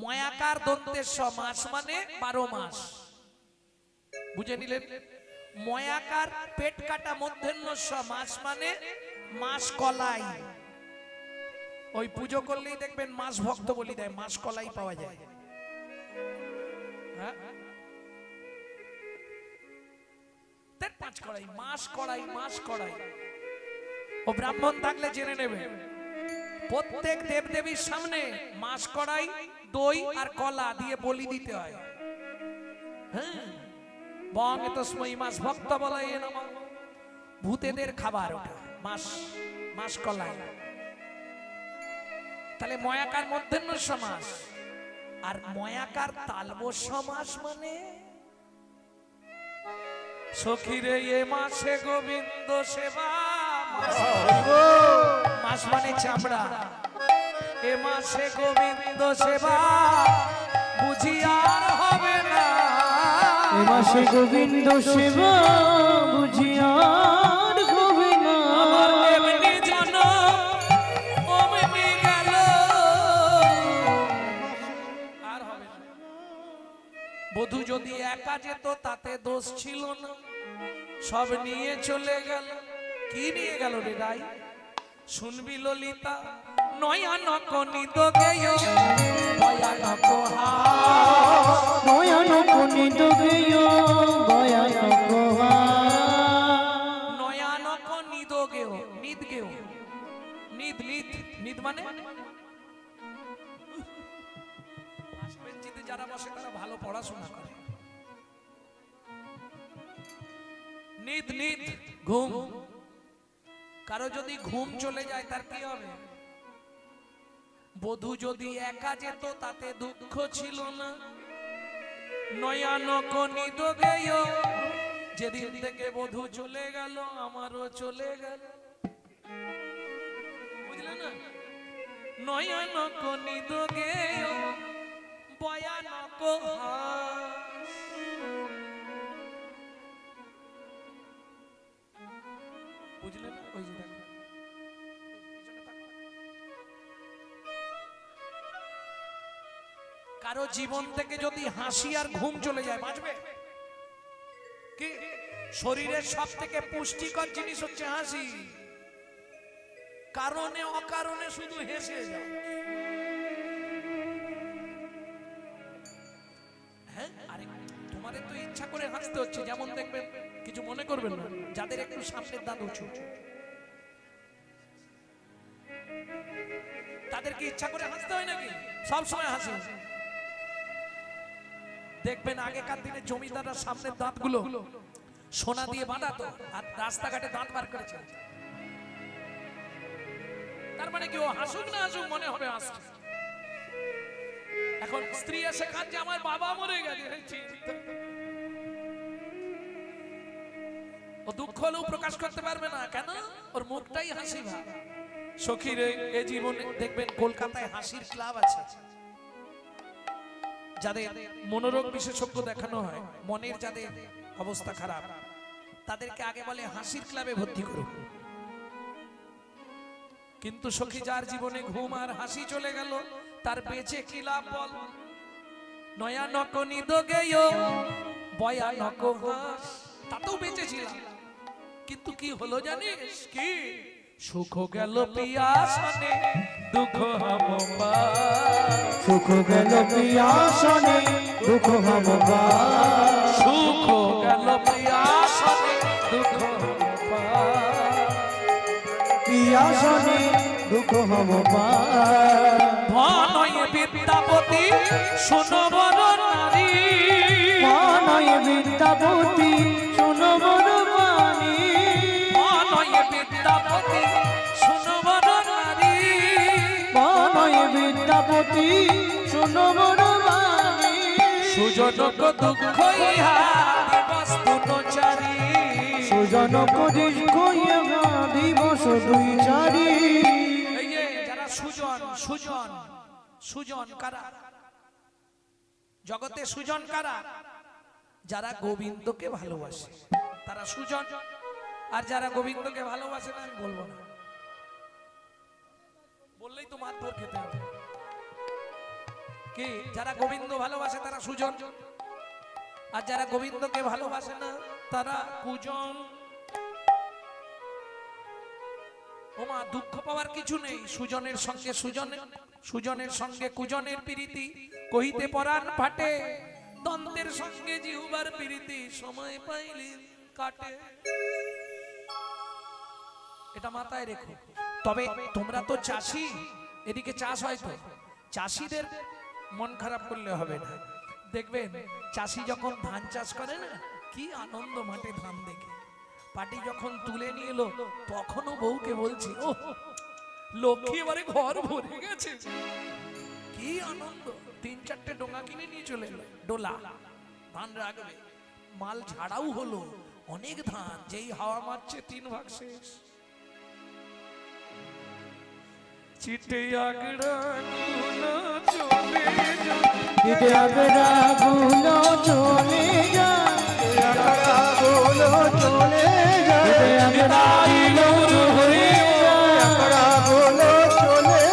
ময়াকার দন্তের স মাস মানে 12 মাস, বুঝে নিলেন? ময়াকার পেট কাটা মূর্ধন্য স মাস মানে মাস কলাই। ওই পুজো করলেই দেখবেন মাস ভক্ত বলি দেয়, মাস কলাই পাওয়া যায়। হ্যাঁ, 5 কড়াই মাস কড়াই মাস কড়াই। ও ব্রাহ্মণ থাকলে জেনে নেবে, প্রত্যেক দেবদেবীর সামনে মাস কড়াই দই আর কলা দিয়ে বলি দিতে হয়। হ্যাঁ, বং তস্মৈ মাস ভক্ত বলায় নমঃ। ভূতেদের খাবার ওটা মাস, মাস কলাই। তাহলে ময়াকার মধ্যাহ্ন সমাস আর ময়াকার তালবস্য মাস মানে সখীরে এ মাসে গোবিন্দ সেবা। মাস মানে চামড়া, এ মাসে গোবিন্দ সেবা বুঝি আর হবে না। এ মাসে গোবিন্দ সেবা বুঝি আর হবে না। আমার এমনি জনম অমনি গেল, আর হবে না। বধূ যদি একা যেত তাতে দোষ ছিল না, সব নিয়ে চলে গেল। কি নিয়ে গেল রে রাই? শুনবি ললিতা, নয়ানক নিদ গেয় ভয়ানক হাস। নয়ানক নিদ গেয় ভয়ানক হাস। নয়ানক নিদ গেয়, নিদ গেয়, নিদ নিদ নিদ মানে বেঞ্চিতে যারা বসে তারা ভালো পড়াশোনা করে। নিদ নিদ ঘুম। কারো যদি ঘুম চলে যায় তার কি হবে? বধূ যদি একা যেত তাতে দুঃখ ছিল না। নয়ানক নিদ গেয়, যেদিন থেকে বধূ চলে গেল আমারও চলে গেল। বুঝলে না? নয়ানক নিদ গেয় ভয়ানক হাস। বুঝলে না? ওই যে দেখো, কারো জীবন থেকে যদি হাসি আর ঘুম চলে যায় বাঁচবে কি? শরীরের সব থেকে পুষ্টিকর জিনিস হচ্ছে হাসি। কারণে অকারণে শুধু হেসে যাও। হ্যাঁ, আরে তোমাদের তো ইচ্ছা করে হাসতে হচ্ছে। যেমন দেখবেন, কিছু মনে করবেন না, যাদের একটু সামনের দাঁত উঁচু, তাদেরকে ইচ্ছা করে হাসতে হয় নাকি? সব সময় হাসি। দেখবেন আগেকার দিনে জমিদাররা সামনের দাঁতগুলো সোনা দিয়ে বাঁধাতো আর রাস্তাঘাটে দাঁত বার করেছে। তার মানে কি ও হাসুক না হাসুক মনে হবে হাসছে। এখন স্ত্রী এসে কাঁদছে আমার বাবা মরে গেছে, ও দুঃখ হলেও প্রকাশ করতে পারবে না। কেন? ওর মুখটাই হাসি ভাব। সখীরে এ জীবনে দেখবেন কলকাতায় হাসির ক্লাব আছে। যাদের মনোরোগ বিশেষজ্ঞ দেখানো হয়, মনের যাদের অবস্থা খারাপ, তাদেরকে আগে বলে হাসির ক্লাবে ভর্তি করো। কিন্তু সখী যার জীবনে ঘুম আর হাসি চলে গেল, তার বেঁচে কি লাভ বল? নয়ানক নিদ গেয় ভয়ানক হাস। তাতেও বেঁচেছিলাম, কিন্তু কি হলো জানিস কি? সুখ গেল পিয়াসনে দুঃখ হাম পাই। সুখ গেল পিয়াসনে দুঃখ হাম পাই। সুখ গেল পিয়াসনে দুঃখ হাম পাই। পিয়াসনে দুঃখ হাম পাই। ধনয় বিদ্যাপতি শোনো বড় নারী। মানয় বিদ্যাপতি শোনো বড় বাণী। ধনয় বিদ্যাপতি শোনো বড় নারী। মানয় বিদ্যাপতি শোনো বড় বাণী। সুজনক দুঃখ ইহা দিবস দুনচারি। সুজনক দুঃখ ইহা দিবস দুই চারি। এই যে যারা সুজন, সুজন, সুজন কারা? জগতে সুজন কারা? যারা গোবিন্দকে ভালোবাসে তারা সুজন। আর যারা গোবিন্দকে ভালোবাসে না আমি বলবো না, বললেই তো মারধর খেতে হবে। কি যারা গোবিন্দ ভালোবাসে তারা সুজন, আর যারা গোবিন্দকে ভালোবাসে না তারা কুজন। ওমা দুঃখ পাওয়ার কিছু নেই, সুজনের সঙ্গে সুজনের সঙ্গে কুজনের প্রীতি কহিতে পরাণ ফাটে, দ্বন্দ্বের সঙ্গে জিহুবার প্রীতি সময় পাইলে কাটে। এটা মাথায় রেখো। তবে তোমরা তো চাষি, এদিকে চাষ হয় তো, চাষিদের মন খারাপ করলে হবে না। দেখবেন চাষি যখন ধান চাষ করে না, কি আনন্দ মাঠে ধান দেখে। পাটি যখন তুলে নিয়ে এলো তখনও বউকে বলছি, ও লক্ষ্মী এবারে ঘর ভরে গেছে, কি আনন্দ। 3-4টে ডোঙা কিনে নিয়ে চলে এলো, ডোলা ধান রাখবে। মাল ঝাড়াও হলো, অনেক ধান, যেই হাওয়া মারছে 3 ভাগ শেষ। চিটে আগড়া গুলো চলে যায়, চিটে আগড়া গুলো চলে যায়, আগড়া গুলো চলে যায়, আগড়া গুলো হয়ে যায়, আগড়া গুলো চলে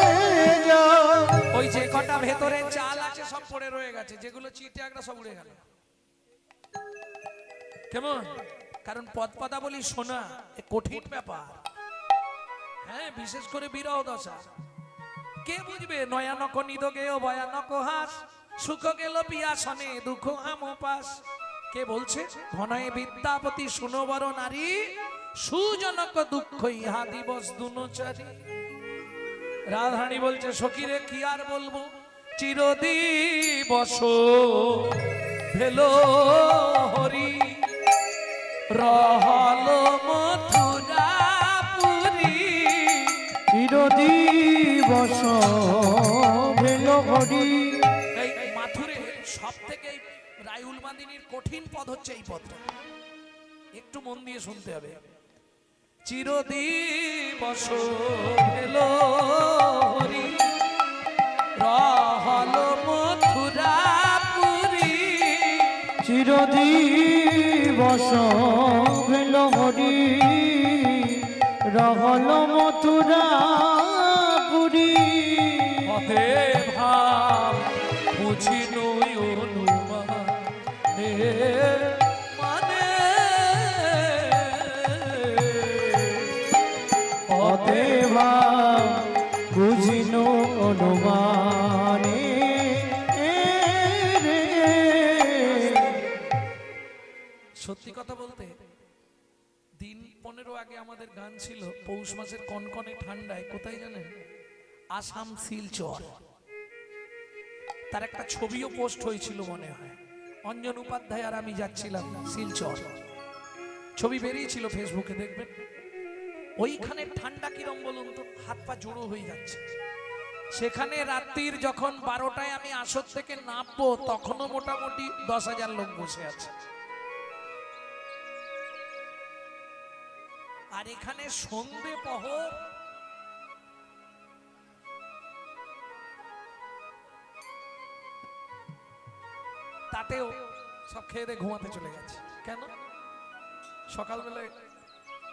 যায়। ওই যে কটা ভেতরে চাল আছে সব পড়ে রয়ে গেছে, যেগুলো চিটে আগড়া সব উড়ে গেল। কেমন? কারণ পদপদা বলি শোনা কঠিন ব্যাপার। হ্যাঁ, বিশেষ করে বিরহ দশা কে বুঝবে? নয়ানক নিদগে ও ভয়ানক হাস, সুখ গেল পিয়াসনে দুঃখ আমোপাস। কে বলছে? ঘনয়ে বিদ্যাপতি শুনো বড় নারী, সুজনক দুঃখ ইহা দিবস দুনচারী। রাধারানী বলছে সখীরে কি আর বলবো, চিরদিবস ভেলো হরি, রহল মথুরা পুরী। চিরদিবস ভেলো হরি। এই মাথুরে সব থেকে রায়ুল মাদিনীর কঠিন পদ হচ্ছে এই পদটা, একটু মন দিয়ে শুনতে হবে। চিরদিবস ভেলো হরি, রহল মথুরা পুরী। চিরদিবস ভেলো হরি, রহল মথুরা পুরী। পথে ভাব বুঝি নই অনুমানে, মানে পথে ভাব বুঝিন অনুমানে। সত্যি কথা বলতে দিন 15 আগে আমাদের গান ছিল, পৌষ মাসের কনকনে ঠান্ডায়, কোথায় জানেন? আসাম শিলচর। তার একটা ছবিও পোস্ট হয়েছিল মনে হয়, অঞ্জন উপাধ্যায় আর আমি যাচ্ছিলাম শিলচর, ছবি বেরিয়েছিল ফেসবুকে, দেখবেন। ওইখানে ঠান্ডা কিরম বলুন তো, হাত পা জড়ো হয়ে যাচ্ছে। সেখানে রাত্রির যখন 12টায় আমি আসর থেকে নামবো তখনও মোটামুটি 10,000 লোক বসে আছে। আর এখানে সন্ধে পহর, তাতেও সব খেয়ে দিয়ে ঘুমাতে চলে গেছে। কেন? সকালবেলায়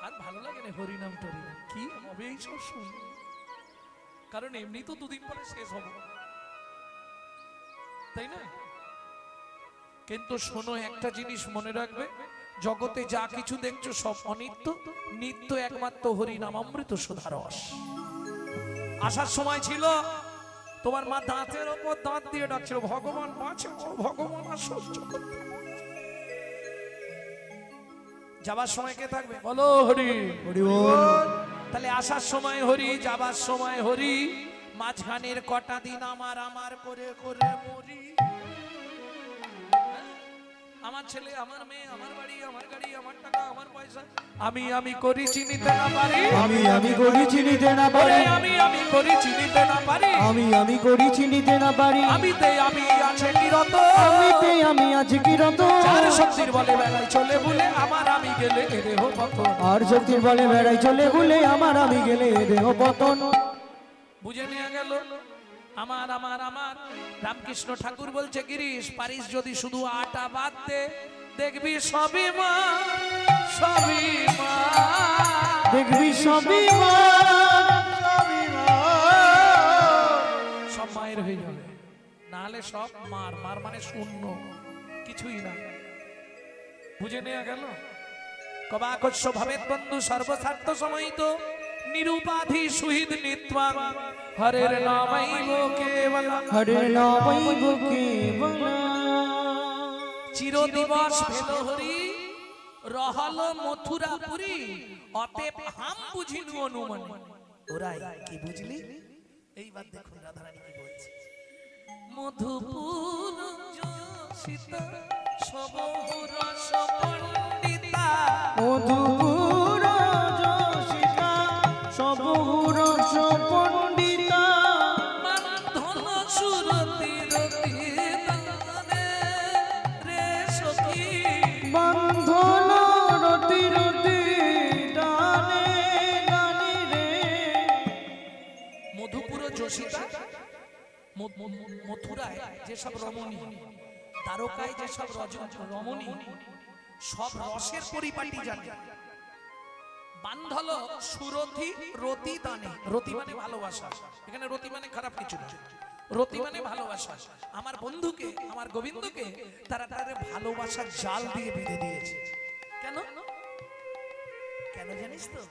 আর ভালো লাগে না হরিনাম টরিনাম, কি হবে এইসব শুন, কারণ এমনি তো 2 দিন পরে শেষ হবে, তাই না? কিন্তু শোনো, একটা জিনিস মনে রাখবে, জগতে যা কিছু দেখছো সব অনিত্য, নিত্য একমাত্র হরিনাম অমৃত সুধারস। আসার সময় ছিল তোমার মা দাঁতের ওপর দাঁত দিয়ে ডাকছিল, ভগবান বাঁচাও, ভগবান আর সহ্য করতে। যাবার সময় কে থাকবে? বলো হরি হরি বল। তাহলে আসার সময় হরি, যাবার সময় হরি, মাঝখানের কটা দিন আমার আমার করে করে মরি। আমার ছেলে, আমার মেয়ে, আমার বাড়ি, আমার গাড়ি, আমার টাকা, আমার পয়সা, আমি আমি করি চিনিতে না পারি, আমি আমি করি চিনিতে না পারি, আমি করি চিনিতে না পারি, আমি করি চিনিতে না পারি, আমিতে আমি আছে কি রত, আমিতে আমি আছি কি রত। চার শক্তির বলে বেড়াই চলে বলে আমার আমি গেলে এ দেহ পতন। আর শক্তির বলে বেড়াই চলে বলে আমার আমি গেলে এ দেহ পতন। বুঝে নিয়ে গেল আমার আমার আমার। রামকৃষ্ণ ঠাকুর বলছে, গিরিশ পারিস যদি শুধু আটা বাদ দে, দেখবি সবই মা, সবই মা, দেখবি সবই মা, সবই মা। সব মায়ের হয়ে যাবে। না হলে সব মার মার মানে শূন্য, কিছুই না। বুঝে নেওয়া গেল? কবাকস্য ভবেত বন্ধু সর্বস্বার্থ সমাহিত নিরুপাধি সুহৃদ নিত্বাং হরের নামৈব কেবলম। হরে নামৈব কেবলম। চিরদিবস ভেদ হরি রহল মথুরাপুরী অতএব হাম বুঝিনু অনুমান। ওরাই কি বুঝলি? এইবার দেখুন রাধারানী কি বলছে। মধুপুর যোষিতা সবহু রস পণ্ডিতা। মধুপুর যোষিতা সবহু রস পণ্ডিতা। ধন সুরতি রতি দানে রে সখী। বন্ধন রতি রতি দানে দানে রে। মধুপুর যোষিতা মথুরায় যেসব রমণী, দ্বারকায় যেসব রমণী সব রসের পরিপাটি জানে। বান্ধল সুরথি রতি দানে। রতি মানে ভালোবাসা, এখানে রতি মানে খারাপ কিছু না, রতি মানে ভালোবাসা। আমার বন্ধুকে, আমার গোবিন্দকে তারা তাদের ভালোবাসার জাল দিয়ে বেঁধে দিয়েছে। কেন কেন জানিস তো?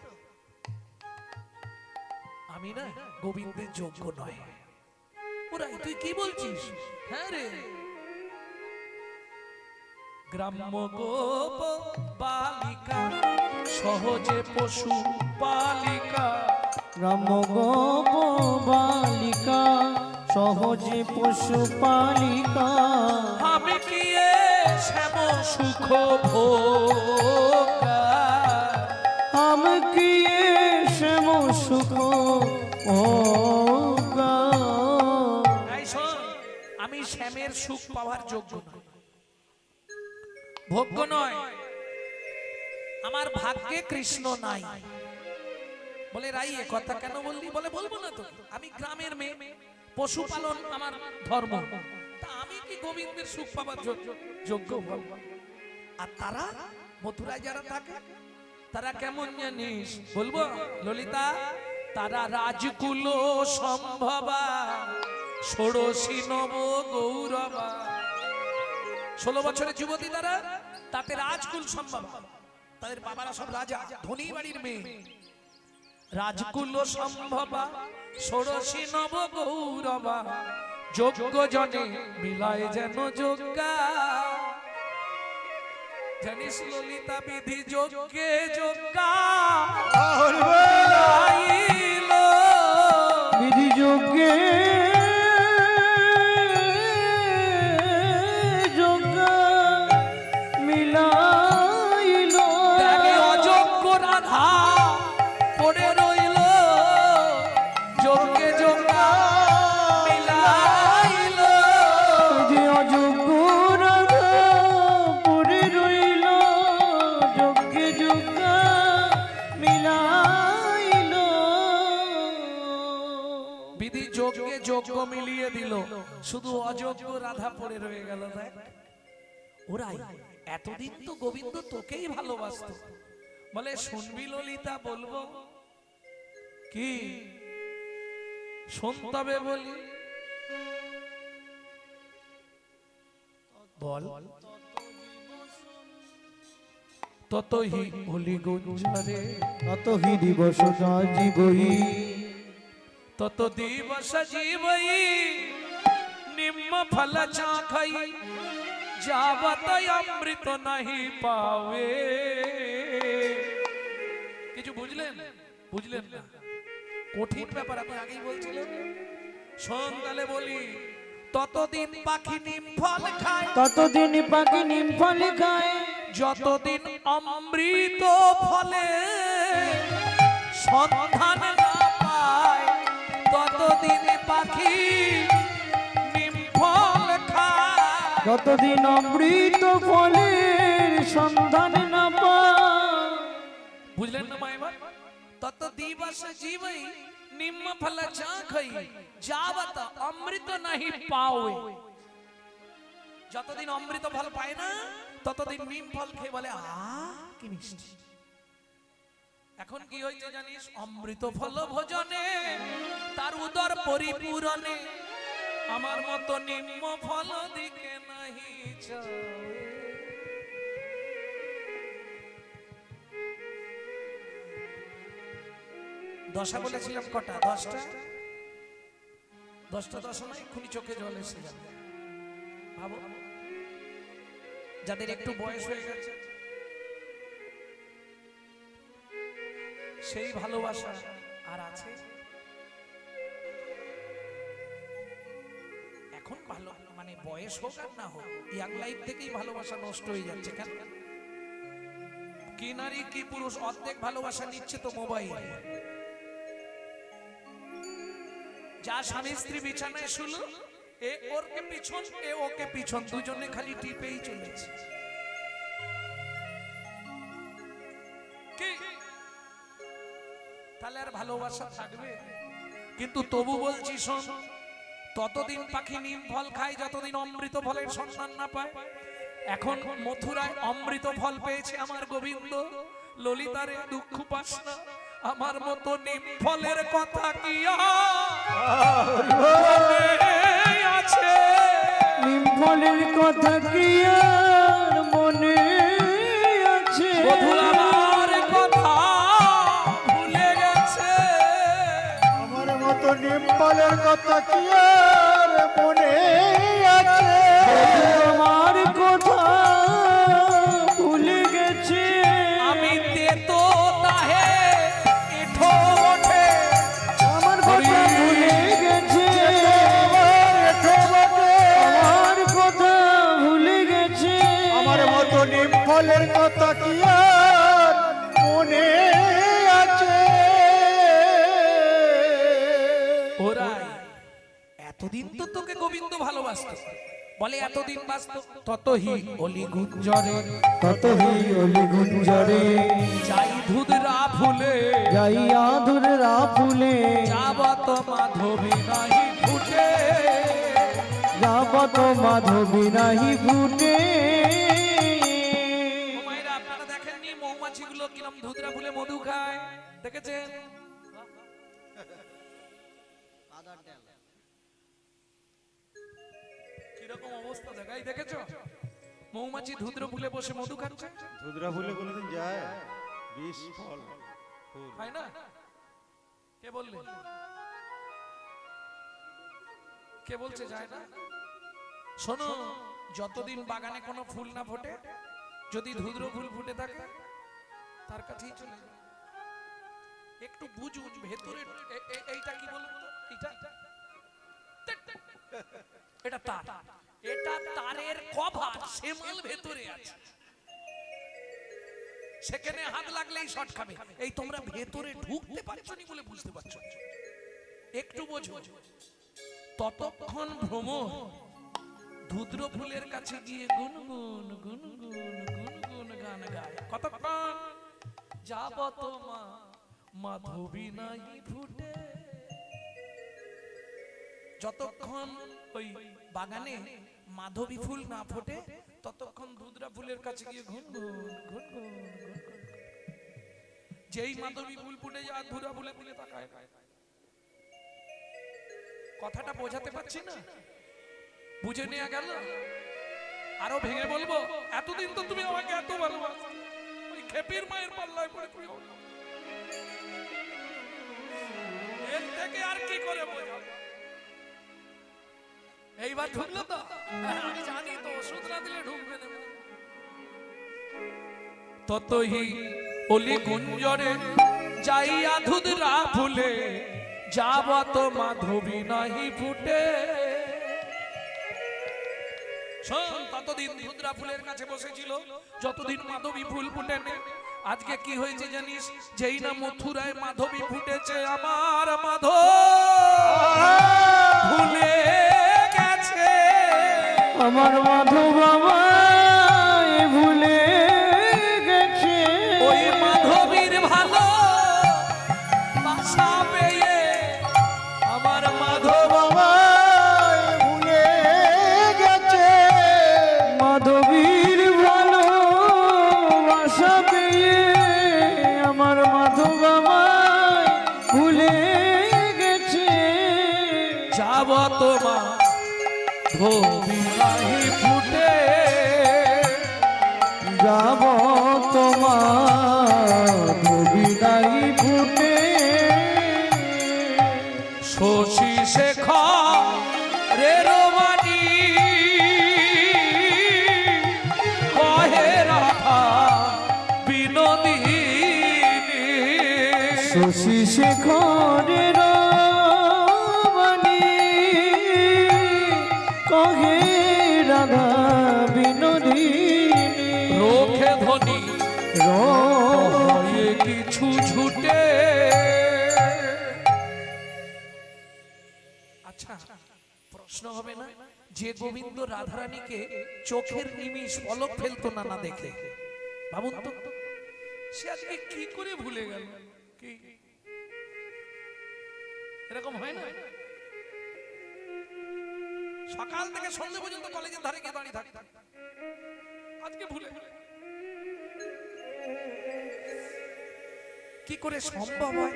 আমি না গোবিন্দের যোগ্য নয়। ওরাই তুই কি বলছিস? হ্যাঁ রে, গ্রাম্য গোপ বালিকা সহজে পশু পালিকা। রাম গোপ বালিকা সহজে পশু পালিকা। আমি কি এ শ্যাম সুখ ভোগা। আমি কি শ্যাম সুখ ভোগা। এই শোন, আমি শ্যামের সুখ পাওয়ার যোগ্য নয়, ভোগ্য নয়। আমার ভাগ্যে কৃষ্ণ নাই। বলে রাই এ কথা কেন বললি? বলে বলবো না তো, আমি গ্রামের মেয়ে, পশুপালন আমার ধর্ম, তা আমি কি গোবিন্দের সুখ পাওয়ার যোগ্য? আর তারা মথুরায় যারা থাকে তারা কেমন জানিস? বলবো ললিতা, তারা রাজকুল সম্ভবা ষোড়শী নব গৌরবা। 16 বছরের যুবতী তারা, তাতে রাজকুল সম্ভব। তাদের বাবারা সব রাজা, ধনী বাড়ির মেয়ে। রাজকুল সম্ভবা ষোড়শী নব গৌরবা। যোগ্য জনে মিলায় যেন যোগ্যা। জানিস ললিতা বিধি যোগ্যে যোগ্যা মিলাইলো। বিধি যোগ্যে যোগ্যা মিলাইল। দেখে অযোগ্য রাধা পড়ে রইল, যোগ্যে যোগ্যা মিলাইল। যে অযোগ্য রাধা পড়ে রইল, যোগ্যে যোগ্যা মিলাইল। বিধি যোগ্যে যোগ্য মিলিয়ে দিল, শুধু অযোগ্য রাধা পড়ে রয়ে গেল। দেখ ওরাই এতদিন তো গোবিন্দ তোকেই ভালোবাসতো। বলে শুনবি ললিতা, বলবো কি শুনতে হবে? বলি বল। ততহি বলি গুঞ্জরে তত হি দিবস জীবই। তত দিবস জীবই নিম্ন ফল চাখাই যাবত অমৃত নাহি পাবে। কিছু বুঝলেন? বুঝলেন না? কঠিন ব্যাপার, আমি আগেই বলছিলাম। সন্ধ্যালে বলি ততদিন পাখি নিম ফল খায়, ততদিন পাখি নিম ফল খায়। যতদিন অমৃত ফলে সন্ধান না পায়, ততদিন পাখি নিম ফল খায়। যতদিন অমৃত ফলের সন্ধান না পায়। বুঝলেন না মাইবার? তত দিবস জীবই নিম্ন ফল চাখাই যাবত অমৃত নাহি পাওয়ে। যতদিন অমৃত ফল পায় না, ততদিন নিম ফল খেয়ে বলে কি মিষ্টি। এখন কি হয়েছে জানিস? অমৃত ফল ভোজনে তার উদর পরিপূরণে আমার মতো নিম্ন ফল দিকে নাহি চাও। দশা বলেছিলাম কটা? 10টা। 10টা দশা নয়, এক্ষুনি চোখে জল এসে যাবে। ভাবো, যাদের একটু বয়স হয়ে গেছে সেই ভালোবাসা আর আছে? এখন ভালো মানে বয়স হোক আর না হোক, ইয়াং লাইফ থেকেই ভালোবাসা নষ্ট হয়ে যাচ্ছে। কেন? কি নারী কি পুরুষ অর্ধেক ভালোবাসা নিচ্ছে তো মোবাইল। যা স্বামী স্ত্রী বিছানায় শুলো, এ ওরকে পিছন, এ ওকে পিছন, দুজনে খালি টিপেই চলেছে। কি তাহলে আর ভালোবাসা থাকবে? কিন্তু তবু বলছি শোন, ততদিন পাখি নিম ফল খায় যতদিন অমৃত ফলের সন্ধান না পায়। এখন মথুরায় অমৃত ফল পেয়েছে আমার গোবিন্দ, ললিতারে দুঃখ পাস না। আমার মতো নিম ফলের কথা কি আছে? নিম ফলের কথা কি আর মনে আছে? মধুরার কথা ভুলে গেছে। আমার মতো নিম ফলের কথা কি আর মনে আছে? আমার কথা ভুলে গেছে। আমি তেতো তাহে এঠো ওঠে, আমার কথা ভুলে গেছে। আমার কথা ভুলে গেছে। আমার মতো নিম ফলের কথা কি আর মনে আছে? ওরাই এতদিন তো তোকে গোবিন্দ ভালোবাসতো, বলে এতদিন বাসতো। ততহি অলি গুঞ্জরে, ততহি অলি গুঞ্জরে যাই ধুদরা ফুলে, যাইয়া ধুররা ফুলে যাবত মাধবী নাহি ফুটে। যাবত মাধবী নাহি ফুটে। ও মায়েরা, আপনারা দেখেননি মৌমাছিগুলো কিরম ধুদরা ফুলে মধু খায়? দেখেছেন? কিরকম অবস্থা দেখাই, দেখেছো? মৌমাছি ধুদ্র ফুলে বসে মধু খাচ্ছে। ধুদরা ফুলে কোনোদিন যায়? বিষ ফল ফুল হয় না? কে বললে? কে বলছে যায় না? শোনো, যতদিন বাগানে কোনো ফুল না ফোটে, যদি ধুদ্র ফুল ফুটে থাকে তার কাছেই চলে যাবে। একটু বুঝুন ভেতরে এইটা কি বলুন তো? এটা তার, এটা তারের কভার, সেমাল ভেতরে আছে, সেখানে হাত লাগলেই শর্ট খাবে। এই তোমরা ভেতরে ঢুকতে পারছো নি বলে বুঝতে পারছো। একটু বোঝো। ততক্ষণ ভ্রমর ধুদ্র ফুলের কাছে গিয়ে গুনগুন গুনগুন গুনগুন গান গায়। কতক্ষণ? যাবত মা মাধবী নাই ফুটে। যতক্ষণ ওই বাগানে মাধবী ফুল না ফোটে, ততক্ষণ ধুদ্রা ফুলের কাছে গিয়ে গুনগুন গুনগুন গুনগুন। যেই মাধবী ফুল ফুটে যায়, ধুরা ফুলে ফুলে তাকায়। কথাটা বোঝাতে পারছি না? বুঝে নেওয়া গেল? আরো ভেঙে বলবো, এতদিন তো তুমি আমাকে এত ভালোবাসো, ওই খেপির মায়ের পাল্লায় পড়ে পড়ে এর থেকে আর কি করে বোঝাবো? এইবার ঢুকলো তো? আমি জানি তো, ওষুধ না দিলে ঢুকবে না। ততহি অলি গুঞ্জরে যাইয়া ধুদরা ফুলে, যাবত মাধবী নাহি ফুটে। শোন, ততদিন ধুদরা ফুলের কাছে বসেছিল যতদিন মাধবী ফুল ফুটেনি। আজকে কি হয়েছে জানিস? যেই না মথুরায় মাধবী ফুটেছে, আমার মাধব ভুলে গেছে। আমার মাধব আমায় ভুলে গেছে। ওই মাধবীর ভালো বাসা পেয়ে আমার মাধব আমায় ভুলে গেছে। মাধবীর ভালো বাসা পেয়ে আমার মাধব আমায় ভুলে গেছে। যাবত মা ছবি নাহি ফুটে যাব তোমার ছবি নাই ফুটে শশী শেখর রে রোমানি কহে রাধা বিনোদিনী শশী শেখরের বাণী কহে রাধা বিনোদিনী রোখে ধ্বনি রয়ে কিছু ঝুটে। আচ্ছা প্রশ্ন হবে না, যে গোবিন্দ রাধারানীকে চোখের নিমিষ পলক ফেলতো না না দেখে, ভাবুন তো সে আজকে কি করে ভুলে গেল? কি এরকম হয় না? সকাল থেকে সন্ধ্যা পর্যন্ত কলেজের ধারে গিয়ে দাঁড়িয়ে থাকতো, আজকে ভুলে গেল। কি করে সম্ভব হয়?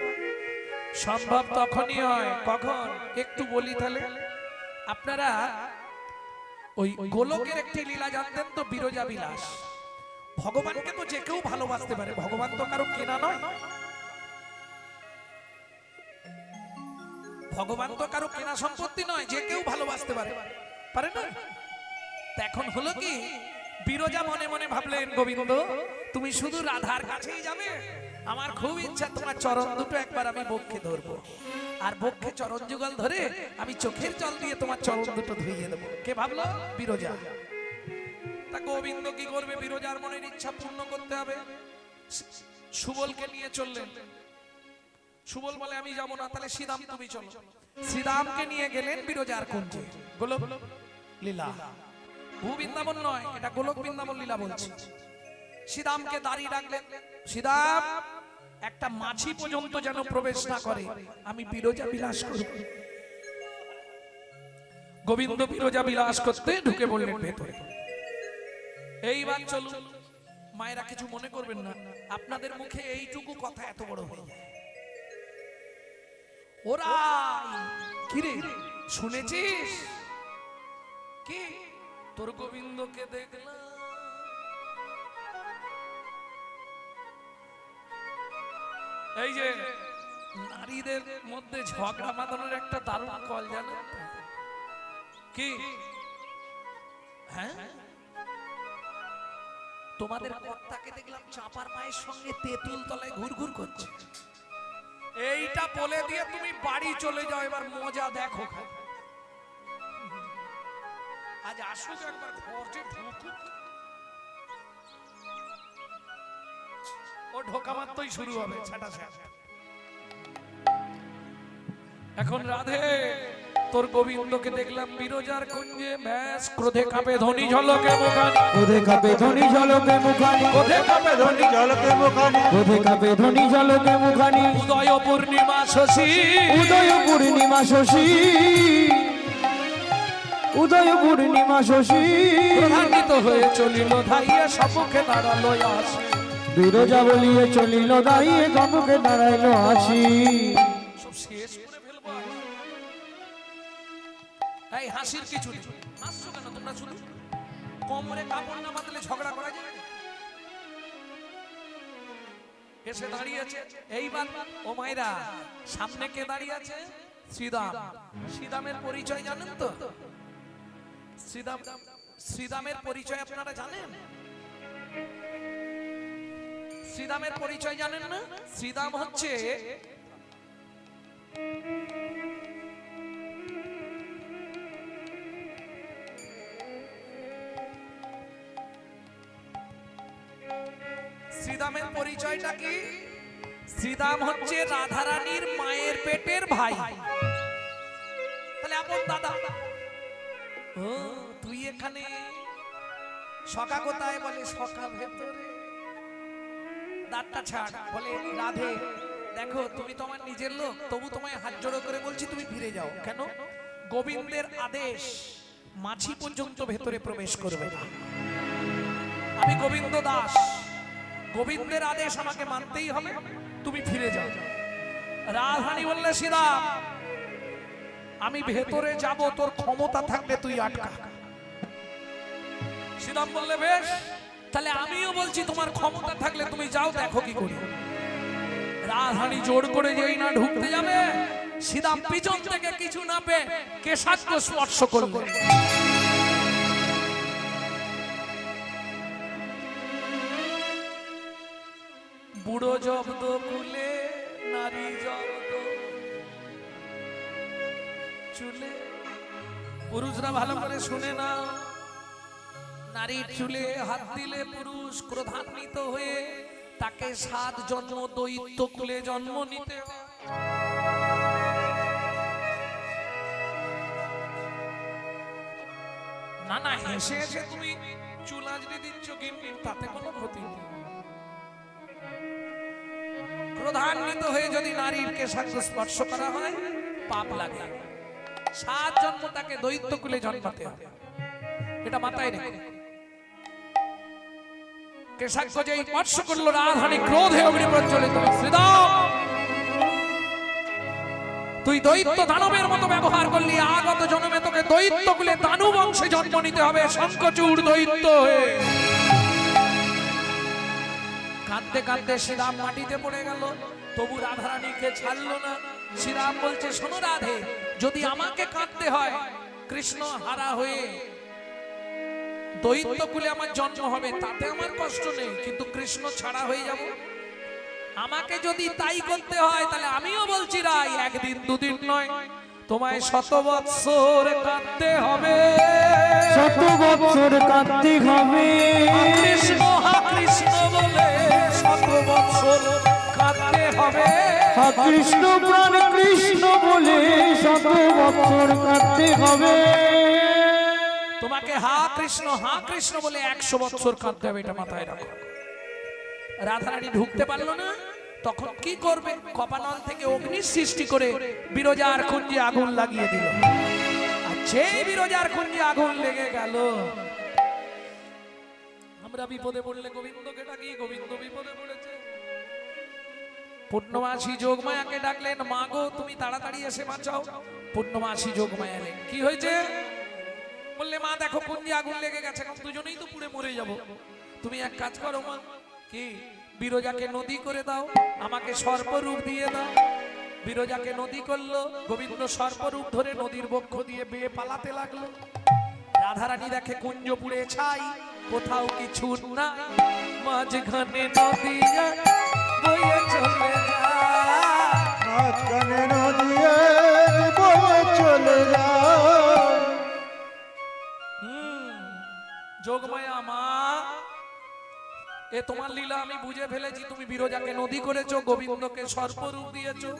সম্ভব তখনই হয় কখন, একটু বলি তাহলে। আপনারা ওই গোলকের একটি লীলা জানতেন তো, বিরজা বিলাস। ভগবানকে তো যে কেউ ভালোবাসতে পারে, ভগবান তো কারো কেনা নয়। ভগবান তো কারো কেনা সম্পত্তি নয়, যে কেউ ভালোবাসতে পারে, পারে না? তা এখন হলো কি, বিরজা মনে মনে ভাবলেন, গোবিন্দ তুমি শুধু রাধার কাছেই যাবে, আমার খুব ইচ্ছা তোমার চরণ দুটো একবার আমি বক্ষে ধরবো, আর বক্ষে চরণ যুগল ধরে আমি চোখের জল দিয়ে তোমার চরণ দুটো ধুইয়ে দেবো। কে ভাবলো? বিরজা। তা গোবিন্দ কি করবে? বিরজার মনের ইচ্ছা পূর্ণ করতে হবে। সুবলকে নিয়ে চললেন। সুবল বলে আমি যাবো না, তাহলে শ্রীদাম তুমি চলো। শ্রীদামকে নিয়ে গেলেন বিরজার কুঞ্জে। গোলক লীলা, ভূ বৃন্দাবন নয়, এটা গোলক বৃন্দাবন লীলা বলছে। শ্রীদামকে দাঁড়িয়ে রাখলেন, শ্রীদাম একটা মাছি পর্যন্ত যেন প্রবেশ না করে, আমি বিরজা বিলাস করব। গোবিন্দ বিরজা বিলাস করতে ঢুকে বললেন ভেতরে। এইবার চলুন, মায়েরা কিছু মনে করবেন না, আপনাদের মুখে এইটুকু কথা এত বড় হয়ে যায়। ওরাই কিরে শুনেছিস কি? তোর গোবিন্দকে দেখলাম, এই যে নারীদের মধ্যে ঝগড়া বাঁধানোর একটা দারুণ কল, জানো কি? হ্যাঁ, তোমাদের কর্তাকে দেখলাম চাপার মায়ের সঙ্গে তেঁতুল তলায় ঘুরঘুর করছে। এইটা বলে দিয়ে তুমি বাড়ি চলে যাও, এবার মজা দেখো। আজ আসুক একবার ঘরে ঢুকুক, ও ঢোকা মাত্রই শুরু হবে ছাটা ছাটা। এখন রাধে তোর গোবিন্দকে দেখলাম বিরজার কুঞ্জে, ব্যাস ক্রোধে কাঁপে ধ্বনি ঝলকে মুখানি, ক্রোধে কাঁপে ধ্বনি ঝলকে মুখানি, ক্রোধে কাঁপে ধ্বনি জলকে মুখানি, ক্রোধে কাঁপে ধ্বনি ঝলকে মুখানি, উদয় পূর্ণিমা শশী, উদয় পূর্ণিমা শশী, উদয় পূর্ণিমা শশী, প্রধানিত হয়ে চলিল ধাইয়ে সম্মুখে দাঁড়ালো আসি। বিরজা বলিয়ে চলিল দাঁড়িয়ে সম্মুখে দাঁড়াইল আসি। সব শেষ করে ফেলবো আজ। এই হাসির কিছু নেই, হাসছো কেন তোমরা? শুধু কোমরে কাপড় না বাঁধলে ঝগড়া করা যায়? এসে দাঁড়িয়েছে, এইবার ও মায়েরা সামনে কে দাঁড়িয়ে আছে? শ্রীদাম। শ্রীদামের পরিচয় জানেন তো? শ্রীদাম, শ্রীদামের পরিচয় আপনারা জানেন? শ্রীদামের পরিচয় জানেন না? শ্রীদাম হচ্ছে শ্রীদামের পরিচয়টা কি? শ্রীদাম হচ্ছে রাধারানীর মায়ের পেটের ভাই, তাহলে আপন দাদা। ও তুই এখানে, সখা কোথায়? বলে সখা ভেতরে। দাঁতটা ছাড়, বলে রাধে দেখো তুমি তো আমার নিজের লোক, তবু তোমায় হাত জোড়ো করে বলছি তুমি ফিরে যাও। কেন? গোবিন্দের আদেশ মাছি পর্যন্ত ভেতরে প্রবেশ করবে না। আমি গোবিন্দ দাস, গোবিন্দের আদেশ আমাকে মানতেই হবে, তুমি ফিরে যাও। রাধারানী বললে শ্রীরাম আমি ভেতরে যাব, তোর ক্ষমতা থাকলে তুই আটকা। শ্রীরাম বললে বেশ, তাহলে আমিও বলছি তোমার ক্ষমতা থাকলে তুমি যাও, দেখো কি করি। রাধারানী জোর করে যেই না ঢুকতে যাবে, শ্রীরাম পিছন থেকে কিছু না পেয়ে কেশাগ্র স্পর্শ করলো। বুড়ো জব্দ কুলে নারী জব্দ চুলে। পুরুষরা ভালো করে শুনে না, নারীর চুলে হাত দিলে পুরুষ ক্রোধান্বিত হয়ে তাকে 7 জন্ম দৈত্য কুলে জন্ম নিতে হয়। না না, হেসে হেসে তুমি চুল আজড়ে দিচ্ছ, কিন্তু তাতে কোনো ক্ষতি নেই। ক্রোধান্বিত হয়ে যদি নারীর কেশাগ্র স্পর্শ করা হয় পাপ লাগে। 7 জন্ম তাকে দৈত্য কুলে জন্মাতে হবে, এটা মাথায় রেখো। কেশাগ্র যেই স্পর্শ করলো, রাধারানী ক্রোধে অগ্নি প্রজ্বলিত। শ্রীরাম, তুই দৈত্য দানবের মতো ব্যবহার করলি, আগত জন্মে তোকে দৈত্য কুলে দানব বংশে জন্ম নিতে হবে, শঙ্খচূড় দৈত্য হয়ে। কাঁদতে কাঁদতে শ্রীরাম মাটিতে পড়ে গেল, তবু রাধারানীকে ছাড়লো না। শ্রীরাম বলছে, শোনো রাধে, যদি আমাকে কাঁদতে হয়, কৃষ্ণ হারা হয়ে দৈত্য কুলে আমার জন্ম হবে, তাতে আমার কষ্ট নেই, কিন্তু কৃষ্ণ ছাড়া হয়ে যাব। আমাকে যদি তাই করতে হয়, তাহলে আমিও বলছি রাই, 1 দিন 2 দিন নয়, তোমায় 100 বৎসর কাঁদতে হবে। 100 বছর কাঁদতে হবে। কৃষ্ণ হা কৃষ্ণ বলে 100 বৎসর কাঁদতে হবে। হা কৃষ্ণ প্রাণ কৃষ্ণ বলে 100 বছর কাঁদতে হবে। তোমাকে হা কৃষ্ণ বলে 100 বছর কাঁদতে হবে, এটা মাথায় রাখো। রাধারানী ঢুকতে পারলো না, তখন কি করবে? কপানল থেকে অগ্নি সৃষ্টি করে বিরজার কুঞ্জে আগুন লাগিয়ে দিল। আর সেই বিরজার কুঞ্জে আগুন লেগে গেল। আমরা বিপদে পড়লে গোবিন্দকে ডাকি, গোবিন্দ বিপদে পড়েছে। পূর্ণমাসী যোগমায়াকে ডাকলেন, মা গো তুমি তাড়াতাড়ি এসে বাঁচাও। পূর্ণমাসী যোগমায়া এলেন। কি হয়েছে? বললে, মা দেখো কুঞ্জে আগুন লেগে গেছে, এখন দুজনেই তো পুড়ে মরে যাব। তুমি এক কাজ করো মা, কি বিরজাকে নদী করে দাও, আমাকে সর্পরূপ দিয়ে দাও। বিরজাকে নদী করলো, গোবিন্দ সর্পরূপ ধরে নদীর বক্ষ দিয়ে বেয়ে পালাতে লাগলো। রাধারানী দেখে কুঞ্জ পুড়ে ছাই, কোথাও কিছু না, মাঝখানে নদী বয়ে চলে যায়, মাঝখানে নদী বয়ে চলে যায়। যোগমায়া মা, এ তোমার লীলা আমি বুঝে ফেলেছি, তুমি বিরজাকে নদী করেছো, গোবিন্দকে সর্পরূপ দিয়েছো,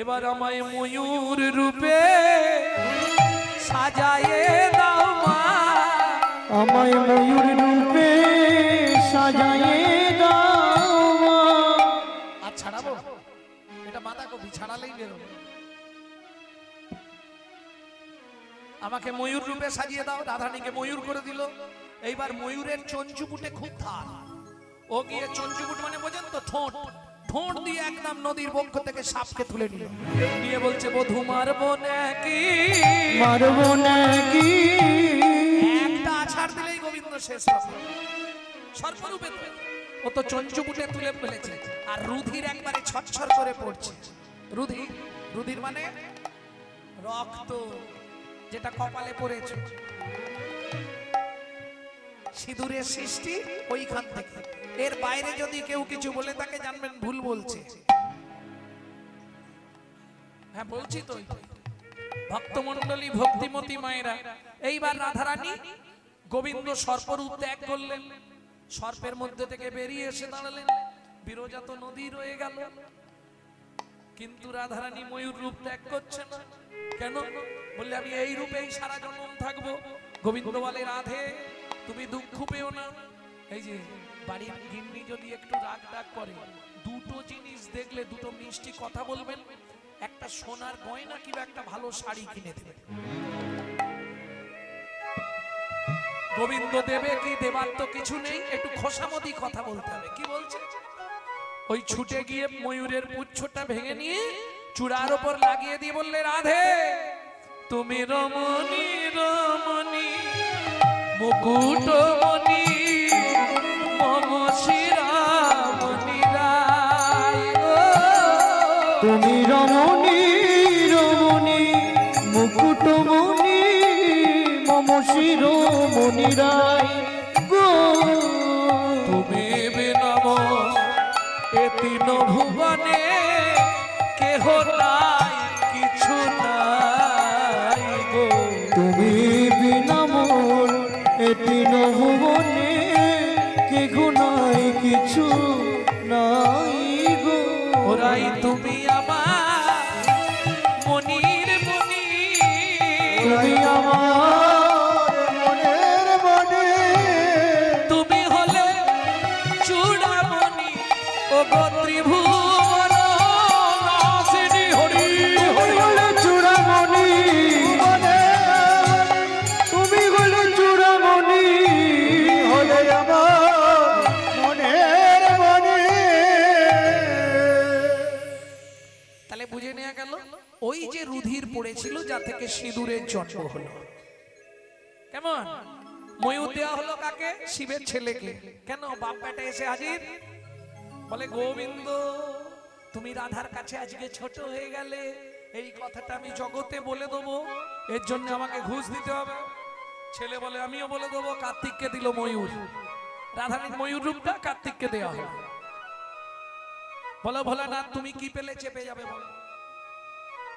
এবার আমায় ময়ূর রূপে সাজায়ে দাও মা। আমায় ময়ূর রূপে সাজায়ে দাও মা। আর ছাড়াবো? এটা মাথা কবি ছাড়ালেই বেরোবে। আমাকে ময়ূর রূপে সাজিয়ে দাও। রাধারানীকে ময়ূর করে দিল। এইবার ময়ূরের চঞ্চুকুটে খুব ধার, ও গিয়ে চঞ্চুকুট মানে বোঝেন তো, ঠোঁট, ঠোঁট দিয়ে একদম নদীর বক্ষ থেকে সাপকে তুলে নিল। নিয়ে বলছে, বধূ মারবো নাকি, মারবো নাকি। একটা আছাড় দিলেই গোবিন্দ শেষ হবে। সর্পরূপে ও তো চঞ্চুকুটে তুলে ফেলেছে, আর রুধির একবারে ছটছর করে পড়ছে। রুধির মানে রক্ত, যেটা কপালে পড়েছে। সিঁদুরের সৃষ্টি ওইখান থেকে, এর বাইরে যদি কেউ কিছু বলে তাকে জানবেন ভুল বলছে। হ্যাঁ বলছি তো, ভক্তমণ্ডলী ভক্তিমতী মায়েরা। এইবার রাধারানী গোবিন্দ সর্পরূপ ত্যাগ করলেন, সর্পের মধ্যে থেকে বেরিয়ে এসে দাঁড়ালেন। বিরজা তো নদী রয়ে গেল, কিন্তু রাধারানী ময়ূর রূপ ত্যাগ করছে না। কেন? বললে, আমি এই রূপেই সারা জন্ম থাকবো। গোবিন্দ বলে, রাধে তুমি দুঃখ পেও না। এই যে বাড়ির গিন্নি যদি একটু রাগ ডাক করে, 2টো জিনিস দেখলে 2টো মিষ্টি কথা বলবেন, একটা সোনার গয়না কিংবা একটা ভালো শাড়ি কিনে দেবেন। গোবিন্দ দেবে কি, দেবার তো কিছু নেই, একটু খোসামদি কথা বলতে হবে। কি বলছে? ওই ছুটে গিয়ে ময়ূরের পুচ্ছটা ভেঙে নিয়ে চূড়ার উপর লাগিয়ে দিয়ে বললে, রাধে তুমি রমণী রমণী মুকুটমণি মম শিরামণি রায় গো। তুমি রমণী রমণী মুকুটমণি মম শিরোমণি রায় গো। তুমি বিনম এ তিন ভুবনে কেহ নাই কিছু নাই গো। তুমি বিনা মোর এটি নভুবনে কে গুনাই কিছু নাই গো। ওরাই তুমি আমার মনির মনি, তুমি আমার মনের মনে তুমি হলে চূড়ামণি ও গো ত্রিভুবন নাসিনী হরি হরি। বলে চূড়ামণি, মনে তুমি বলে চূড়ামণি হলে আমার মনের মনে। তাহলে বুঝে নেওয়া গেল ওই যে রুধির পড়েছিল যা থেকে সিঁদুরের জন্ম হলো। কেমন ময়ূর দেওয়া হলো কাকে? শিবের ছেলেকে। কেন? বাপ বেটা এসে হাজির, বলে গোবিন্দ তুমি রাধার কাছে আজকে ছোট হয়ে গেলে, এই কথাটা আমি জগতে বলে দেবো, এর জন্য আমাকে ঘুষ দিতে হবে। ছেলে বলে আমিও বলে দেবো। কার্তিককে দিল ময়ূর, রাধারানীর ময়ূর রূপটা কার্তিককে দেওয়া হলো। বলো ভোলানাথ তুমি কি পেলে চেপে যাবে, বলো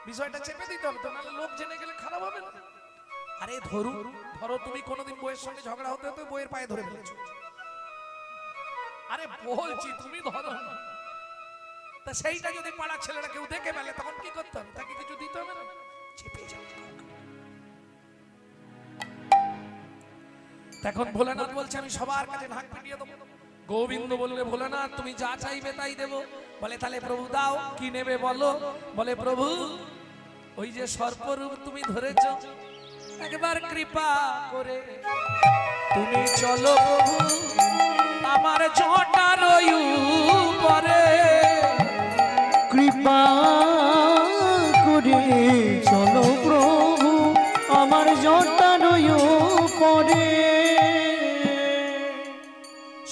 বিষয়টা চেপে দিতে হবে তো, নাহলে লোক জেনে গেলে খারাপ হবে না। আরে ধরো তুমি কোনোদিন বইয়ের সঙ্গে ঝগড়া হতে হতে বইয়ের পায়ে ধরে ফেলেছো। আরে বলছি তুমি ধরো না। তা সেইটা যদি পাড়ার ছেলেরা কেউ দেখে ফেলে তখন কি করতে হবে? তাকে কিছু দিতে হবে না, চেপে যাবে। তখন ভোলানাথ বলছে আমি সবার কাছে ঢাক পিটিয়ে দেবো। গোবিন্দ বললে ভোলানাথ তুমি যা চাইবে তাই দেবো। বলে তাহলে প্রভু দাও, কি নেবে বলো। বলে প্রভু ওই যে সর্পরূপ তুমি ধরেছ, একবার কৃপা করে তুমি চলো প্রভু আমার জটার উপরে। কৃপা করে চলো প্রভু আমার জটার পরে।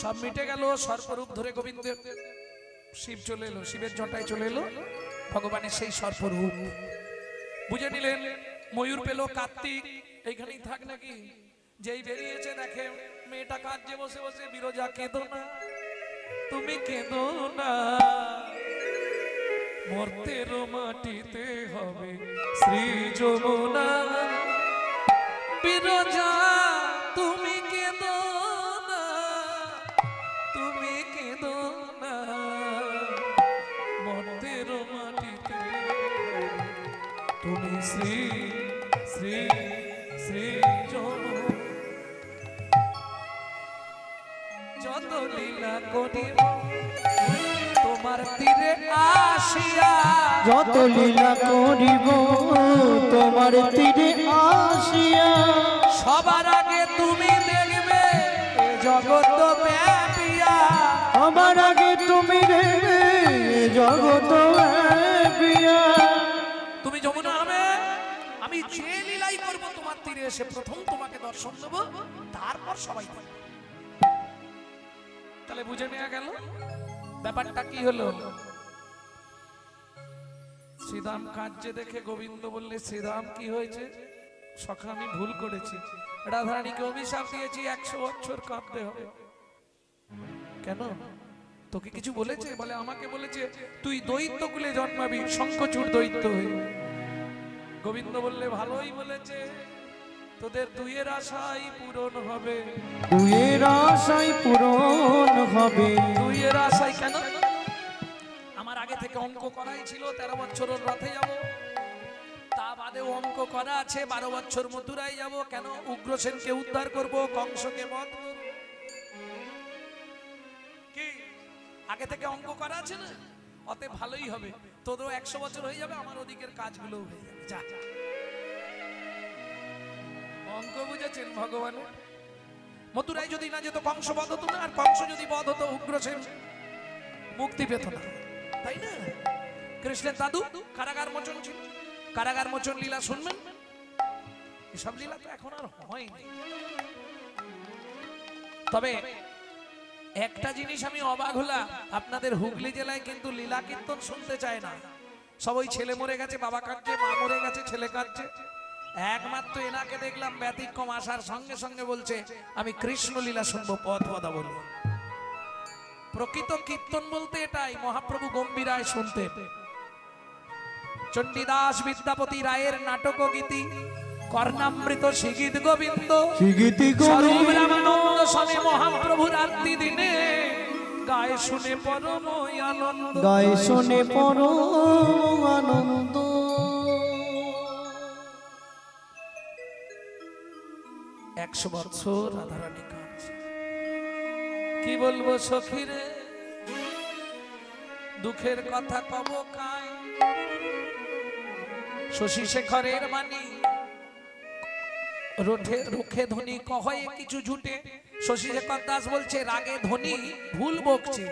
সব মিটে গেল। সর্পরূপ ধরে গোবিন্দ শিব চলে এলো, শিবের জটায় চলে এলো ভগবানের সেই সর্পরূপ। বুঝে নিলেন ময়ূর পেল কার্তিক, এইখানেই থাক নাকি? যেই বেরিয়েছে দেখে মেয়েটা কাঁদছে বসে বসে। বিরজা কেঁদো না, তুমি কেঁদো না, মর্তের মাটিতে হবে শ্রী যমুনা। বিরজা তুমি কেঁদো না, তুমি কেঁদো না, মর্তের মাটিতে তুমি শ্রী শ্রী শ্রী যমুনা। যত লীলা করিব তোমার তীরে আসিয়া, যত লীলা করিব তোমার তীরে আসিয়া। সবার আগে তুমি দেখবে এ জগৎ ব্যাপিয়া। আমার আগে তুমি রে জগত ব্যাপিয়া। তুমি যমুনা হবে, আমি যে লীলাই করবো তোমার তীরে এসে প্রথম তোমাকে দর্শন দেবো, তারপর সবাই দেখবে। তাহলে বুঝে নেওয়া গেল ব্যাপারটা কি হলো। শ্রীরাম কাঁদছে দেখে গোবিন্দ বললে শ্রীরাম কি হয়েছে? সখা আমি ভুল করেছি, রাধারানীকে অভিশাপ দিয়েছি 100 বছর কাঁদতে হবে। কেন? তোকে কিছু বলেছে? বলে আমাকে বলেছে তুই দৈত্য কুলে জন্মাবি, শঙ্খচূড় দৈত্য হয়ে। গোবিন্দ বললে ভালোই বলেছে, তোদের দুইয়ের আশাই পূরণ হবে। দুয়ের আশাই পূরণ হবে। দুইয়ের আশাই কেন? আমার আগে থেকে অঙ্ক করাই ছিল 13 বছর রথে যাব, তা বাদেও অঙ্ক করা আছে 12 বছর মথুরায় যাব। কেন? উগ্রসেনকে উদ্ধার করব, কংসকে বধ করব। কি আগে থেকে অঙ্ক করা আছে না? অতএব ভালোই হবে, তোদেরও 100 বছর হয়ে যাবে, আমার ওদিকের কাজগুলো হয়ে যাবে। যা অঙ্ক বুঝেছেন ভগবান? মথুরায় যদি না যেত কংস বধ হতো না, আর কংস যদি বধ হতো উগ্রসেন মুক্তি পেত না, তাই না? কৃষ্ণের দাদু কারাগার মোচন ছিল, কারাগার মোচন লীলা শুনবেন। এসব লীলা তো এখন আর হয়নি। তবে একটা জিনিস আমি অবাক হলাম, আপনাদের হুগলি জেলায় কিন্তু লীলা কীর্তন শুনতে চায় না। সব ওই ছেলে মরে গেছে, বাবা কাঁদছে, মা মরে গেছে, ছেলে কাঁদছে। একমাত্র এনাকে দেখলাম ব্যতিক্রম, আসার সঙ্গে সঙ্গে বলছে আমি কৃষ্ণ লীলা শুনবো, পদ পদা বলবো। প্রকৃত কীর্তন বলতে এটাই, মহাপ্রভু গম্ভীরায় শুনতেন। চণ্ডীদাস বিদ্যাপতি রায়ের নাটক গীতি, কর্ণামৃত শিগীত গোবিন্দ, শিগিতি স্বরূপ রামানন্দ স্বামী মহাপ্রভু রাত্রি দিনে গায়ে শুনে পরম আনন্দ। গায়ে শোনে পরম আনন্দ। 100 বছর রাধারানী কাঁদছে। কি বলবো সখীরে, দুঃখের কথা কব কাই। শশী শেখরের মানি রুখে ধ্বনি কহয়ে কিছু ঝুটে। শশী শেখর দাস বলছে রাগে ধ্বনি ভুল বকছে।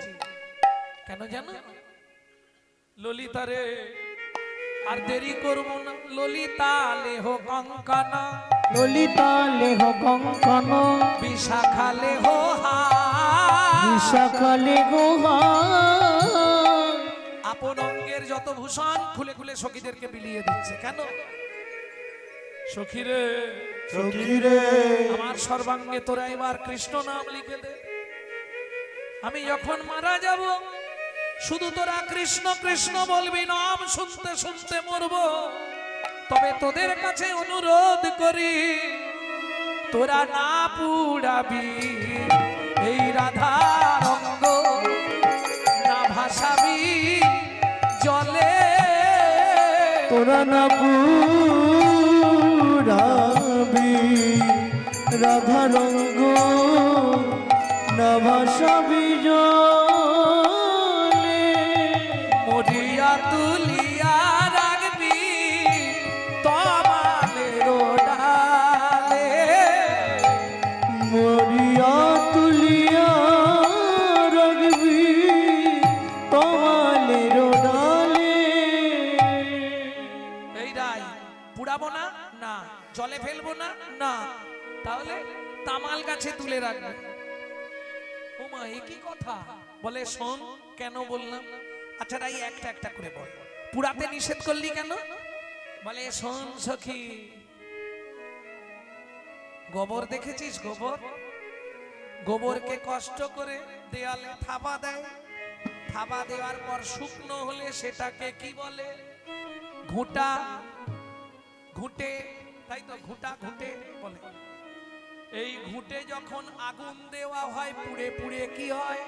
কেন জানো? ললিতা রে আর দেরি করবো না, ললিতা লেহ কঙ্কনা, ললিতা লেহ কঙ্কন, বিশাখা লেহ বিশাখা লেহ আপন অঙ্গের যত ভূষণ খুলে খুলে সখীদেরকে বিলিয়ে দিচ্ছে। কেন? সখীরে সখীরে আমার সর্বাঙ্গে তোরা এবার কৃষ্ণ নাম লিখে দে। আমি যখন মারা যাব শুধু তোরা কৃষ্ণ কৃষ্ণ বলবি, নাম শুনতে শুনতে মরব। তবে তোদের কাছে অনুরোধ করি, তোরা না পুড়াবি এই রাধার অঙ্গ, না ভাসাবি জলে। তোরা না পুরাবি রাধা রঙ্গ, না ভাসাবি জলে। মরিয়া তুলিয়া রাখবি তমালের ডালে। মরিয়া তুলিয়া রাখবি তমালের ডালে। এই রাই পুড়াবো না, না জলে ফেলবো না, না তাহলে তামাল গাছে তুলে রাখবে। ওমা এ কি কথা? বলে শোন কেন বললাম। আচ্ছা রাই একটা একটা করে বল, পুরাতে নিষেধ করলি কেন? বলে শোন সখী, গোবর দেখেছিস? গোবর, গোবরকে কষ্ট করে দেয়ালে থাবা দেয়, থাবা দেওয়ার পর শুকনো হলে সেটাকে কি বলে? ঘুঁটা, ঘুঁটে, তাই তো ঘুঁটা ঘুঁটে বলে। এই ঘুঁটে যখন আগুন দেওয়া হয় পুড়ে পুড়ে কি হয়?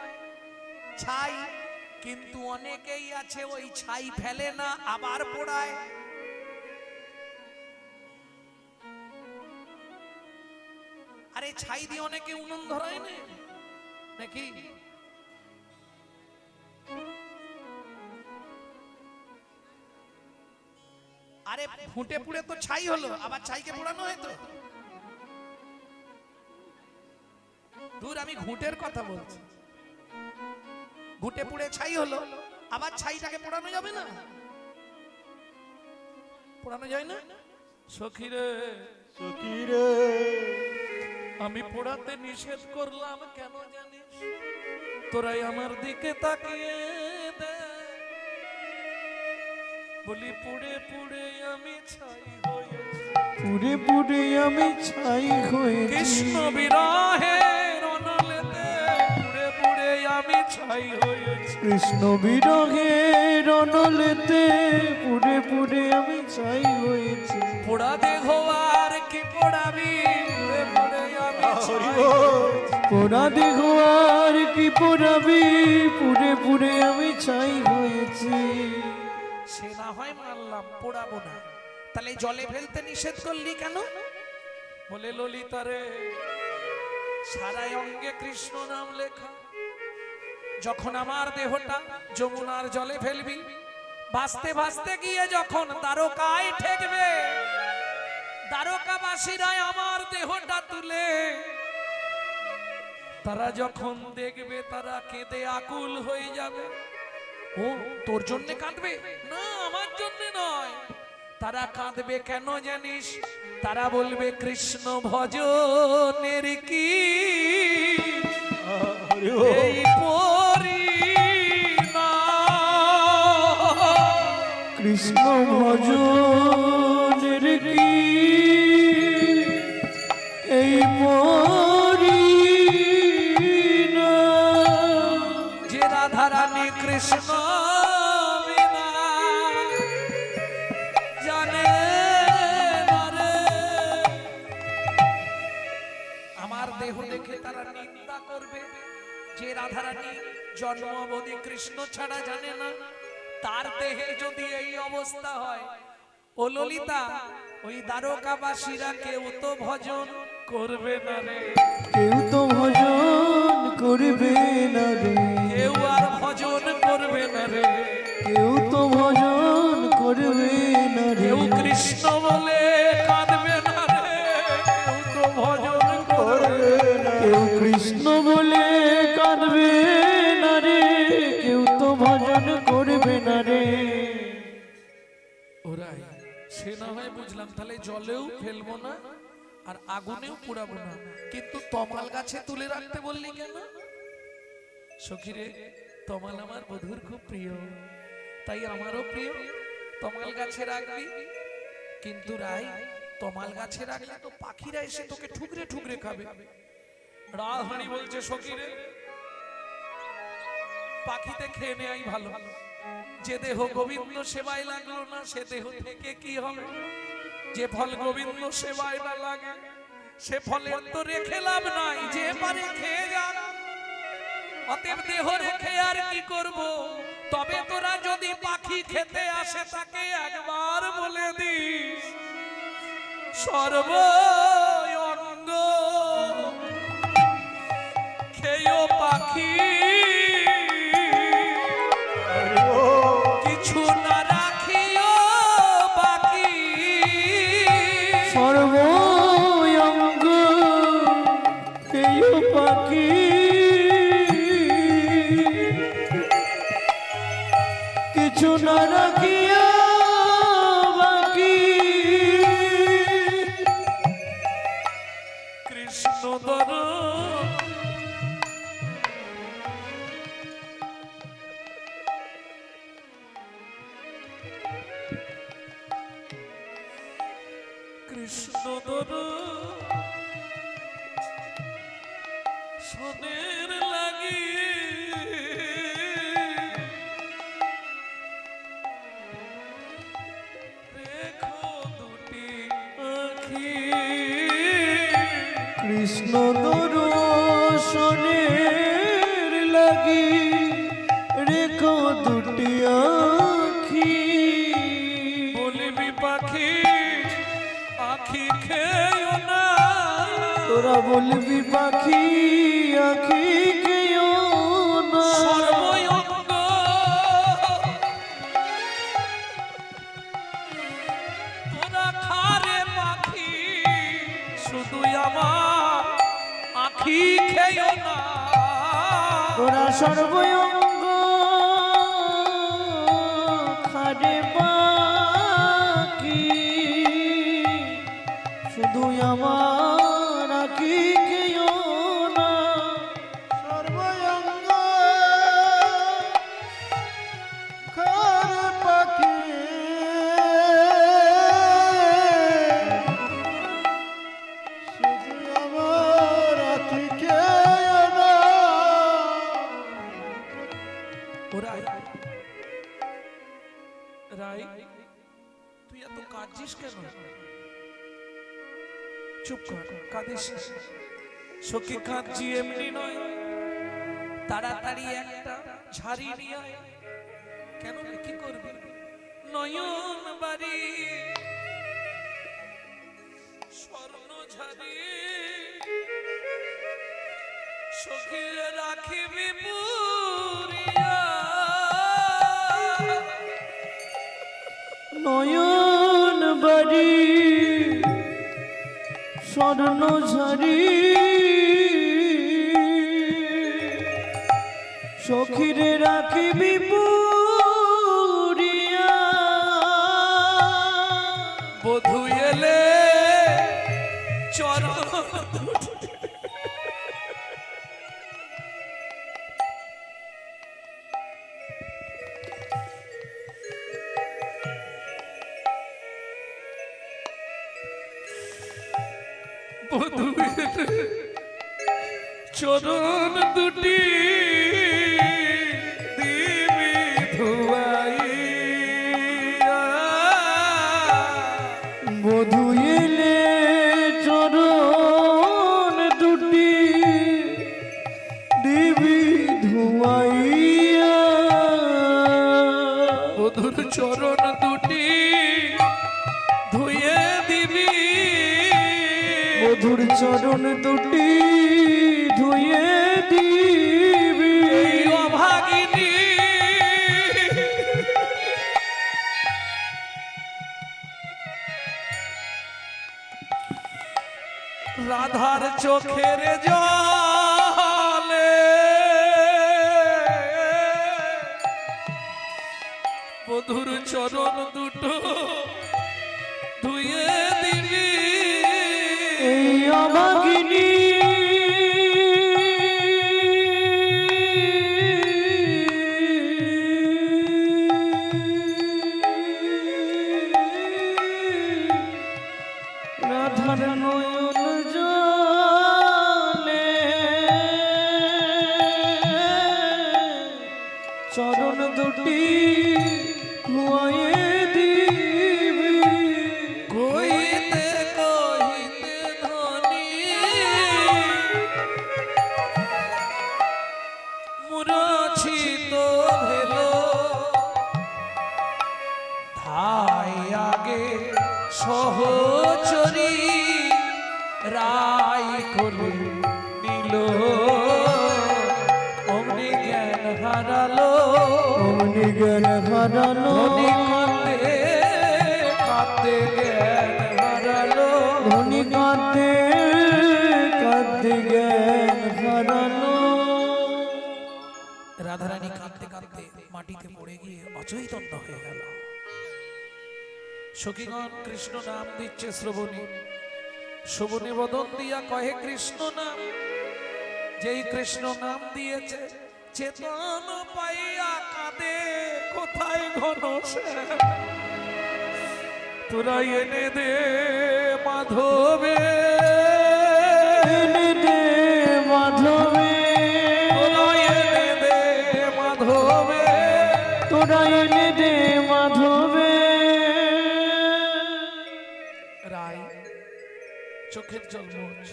ছাই। কিন্তু অনেকেই আছে ওই ছাই ফেলে না, আবার পোড়ায়। আরে ছাই দিয়ে অনেকে উনুন ধরায় না নাকি? আরে ফুটে পুড়ে তো ছাই হলো, আবার ছাইকে পোড়ানো হয় তো। দূর, আমি ঘুঁটের কথা বলছি। ঘুঁটে পুড়ে ছাই হলো, আবার ছাইটাকে পোড়ানো যাবে না? পোড়ানো যায় না? সখীরে সখীরে আমি পোড়াতে নিষেধ করলাম কেন জানিস? তোরাই আমার দিকে তাকিয়ে দে। বলি পুড়ে পুড়ে আমি ছাই হয়েছি, পুড়ে পুড়ে আমি ছাই হয়েছি। কৃষ্ণ বিরহে রণলেতে পুড়ে পুড়ে আমি ছাই হয়েছি। কৃষ্ণ বিরহে রণলেতে পুড়ে পুড়ে আমি ছাই হয়েছি। পোড়া দেহ আর কি পোড়াবি, পুড়ে পুড়ে আমি ছাই হয়েছি। পোড়া দেহ আর কি পোড়াবি, পুড়ে পুড়ে আমি ছাই হয়েছি। সে না হয় মানলাম, পোড়াবো না, তাহলে জলে ফেলতে নিষেধ করলি কেন? বলে ললিতা রে সারা অঙ্গে কৃষ্ণ নাম লেখা, যখন আমার দেহটা যমুনার জলে ফেলবি, ভাসতে ভাসতে গিয়ে যখন দ্বারকায় ঠেকবে, দ্বারকাবাসীরা আমার দেহটা তুলে তারা যখন দেখবে তারা কেঁদে আকুল হয়ে যাবে। ও তোর জন্য কাঁদবে না, আমার জন্য নয়। তারা কাঁদবে কেন জানিস? তারা বলবে কৃষ্ণ ভজনের কি এই পরিণাম। কৃষ্ণ ভজনের কি এই পরিণাম। যে রাধারানী কৃষ্ণ বিনা জানে না রে। আমার দেহ দেখে তারা নিন্দা করবে। যে রাধারানী জন্ম অবধি কৃষ্ণ ছাড়া জানে না, তার দেহে যদি এই অবস্থা হয়, ও ললিতা, ওই দ্বারকাবাসীরা কেউ তো ভজন করবে না রে। কেউ তো ভজন করবে না রে। কেউ আর ভজন করবে না রে। কেউ তো ভজন করবে না রে। কেউ কৃষ্ণ বলে কাঁদবে না রে। কেউ তো ভজন করবে না। কেউ কৃষ্ণ বলে কাঁদবে না রে। কেউ তো ভজন করবে না রে। ওরাই সে না হয় বুঝলাম, তাহলে জলেও ফেলবো না আর আগুনেও পুড়াবো না, কিন্তু তমাল গাছে তুলে রাখতে বললি কেন? সখীরে, তমাল আমার বধূর খুব প্রিয়, তাই আমারও প্রিয়। তমাল গাছে রাখবি, কিন্তু রাই, তমাল গাছে রাখলে তো পাখিরা এসে তোকে ঠুকরে ঠুকরে খাবে। রাধারানী বলছে সখীরে, পাখিতে খেয়ে নেয়াই ভালো। যে দেহ গোবিন্দ সেবায় লাগলো না, সে দেহ থেকে কি হবে? যে ফল গোবিন্দ সেবায় না লাগে, সে ফলের তো রেখে লাভ নাই, যে পারে খেয়ে যান। অতএব দেহ রেখে আর কি করব? তবে তোরা যদি পাখি খেতে আসে, তাকে একবার বলে দিস সর্ব অঙ্গ খেয়েও পাখি কিছু না রাখিও বাকি। সর্বঙ্গ খেয়েও পাখি কিছু না রাখিয়া বাকি। কৃষ্ণ দর কৃষ্ণ দর সোনের লাগি রেখো দুটি আখি। কৃষ্ণ দর্শনের লাগি রেখো দুটি আখি। বলবি পাখি আখি খেয়েও না, তোরা বলবি পাখি আখি খেয়েও না। সর্বঙ্গ তোরা খারে পাখি, শুধু আমার আখি খেয়েও না। তোরা সর্বঙ্গ খারে বাকি, শুধু আমার আখি খেয়েও না। সর্বঙ্গ খার পাখি শুধু আমার আখি খেয়ে না। ওরাই রাই, তুই এত কাঁদছিস কেন? চুপ কর, কাঁদিস না। সখী কাঁদছি এমনি নয়, তাড়াতাড়ি একটা ঝাড়ি নিয়ে আয়। কেন রে, কি করবি? নয়ন বাড়ি স্বর্ণ ঝাড়ি সখীর রাখিবি পুরিয়া। নয়ন বাড়ি স্বর্ণ ঝাড়ি সখীরে রাখিবি পুরিয়া। চরণ দুটি দিবি ধুয়াইয়া বধূ এলে চরণ দুটি দিবি ধুয়াইয়া বধুর চরণ দুটি ধুয়ে দিবি বধূর চরণ দুটি ধুয়ে দিবি অভাগিনী রাধার চোখের জলে বধুর চরণ দুটো ধুয়ে দিবি এই অভাগিনী রাধার নয়ন জলে চরণ দুটি ধুয়ে দিবি কইতে কহিতে ধনী মুরছিত ভেল ধাই আগে সহচরী রাই করে নিল অমনি জ্ঞান হারালো অমনি জ্ঞান হারালো ধনী কাঁদে কাঁদে জ্ঞান হারালো ধনী কাঁদতে কাঁদতে জ্ঞান হারালো রাধারানী কাঁদতে কাঁদতে মাটিতে পড়ে গিয়ে অচৈতন্য হয়ে গেল সখীগণ কৃষ্ণ নাম দিচ্ছে শ্রবণী শোভনে বদন দিয়া কহে কৃষ্ণ নাম যেই কৃষ্ণ নাম দিয়েছে চেতন পাইয়া কাঁদে কোথায় ঘন শ্যাম তোরা এনে দে মাধবে এনে দে মাধবে তোরা এনে দে মাধবে তোরা এনে দে মাধবে রায় চোখের জল মোছ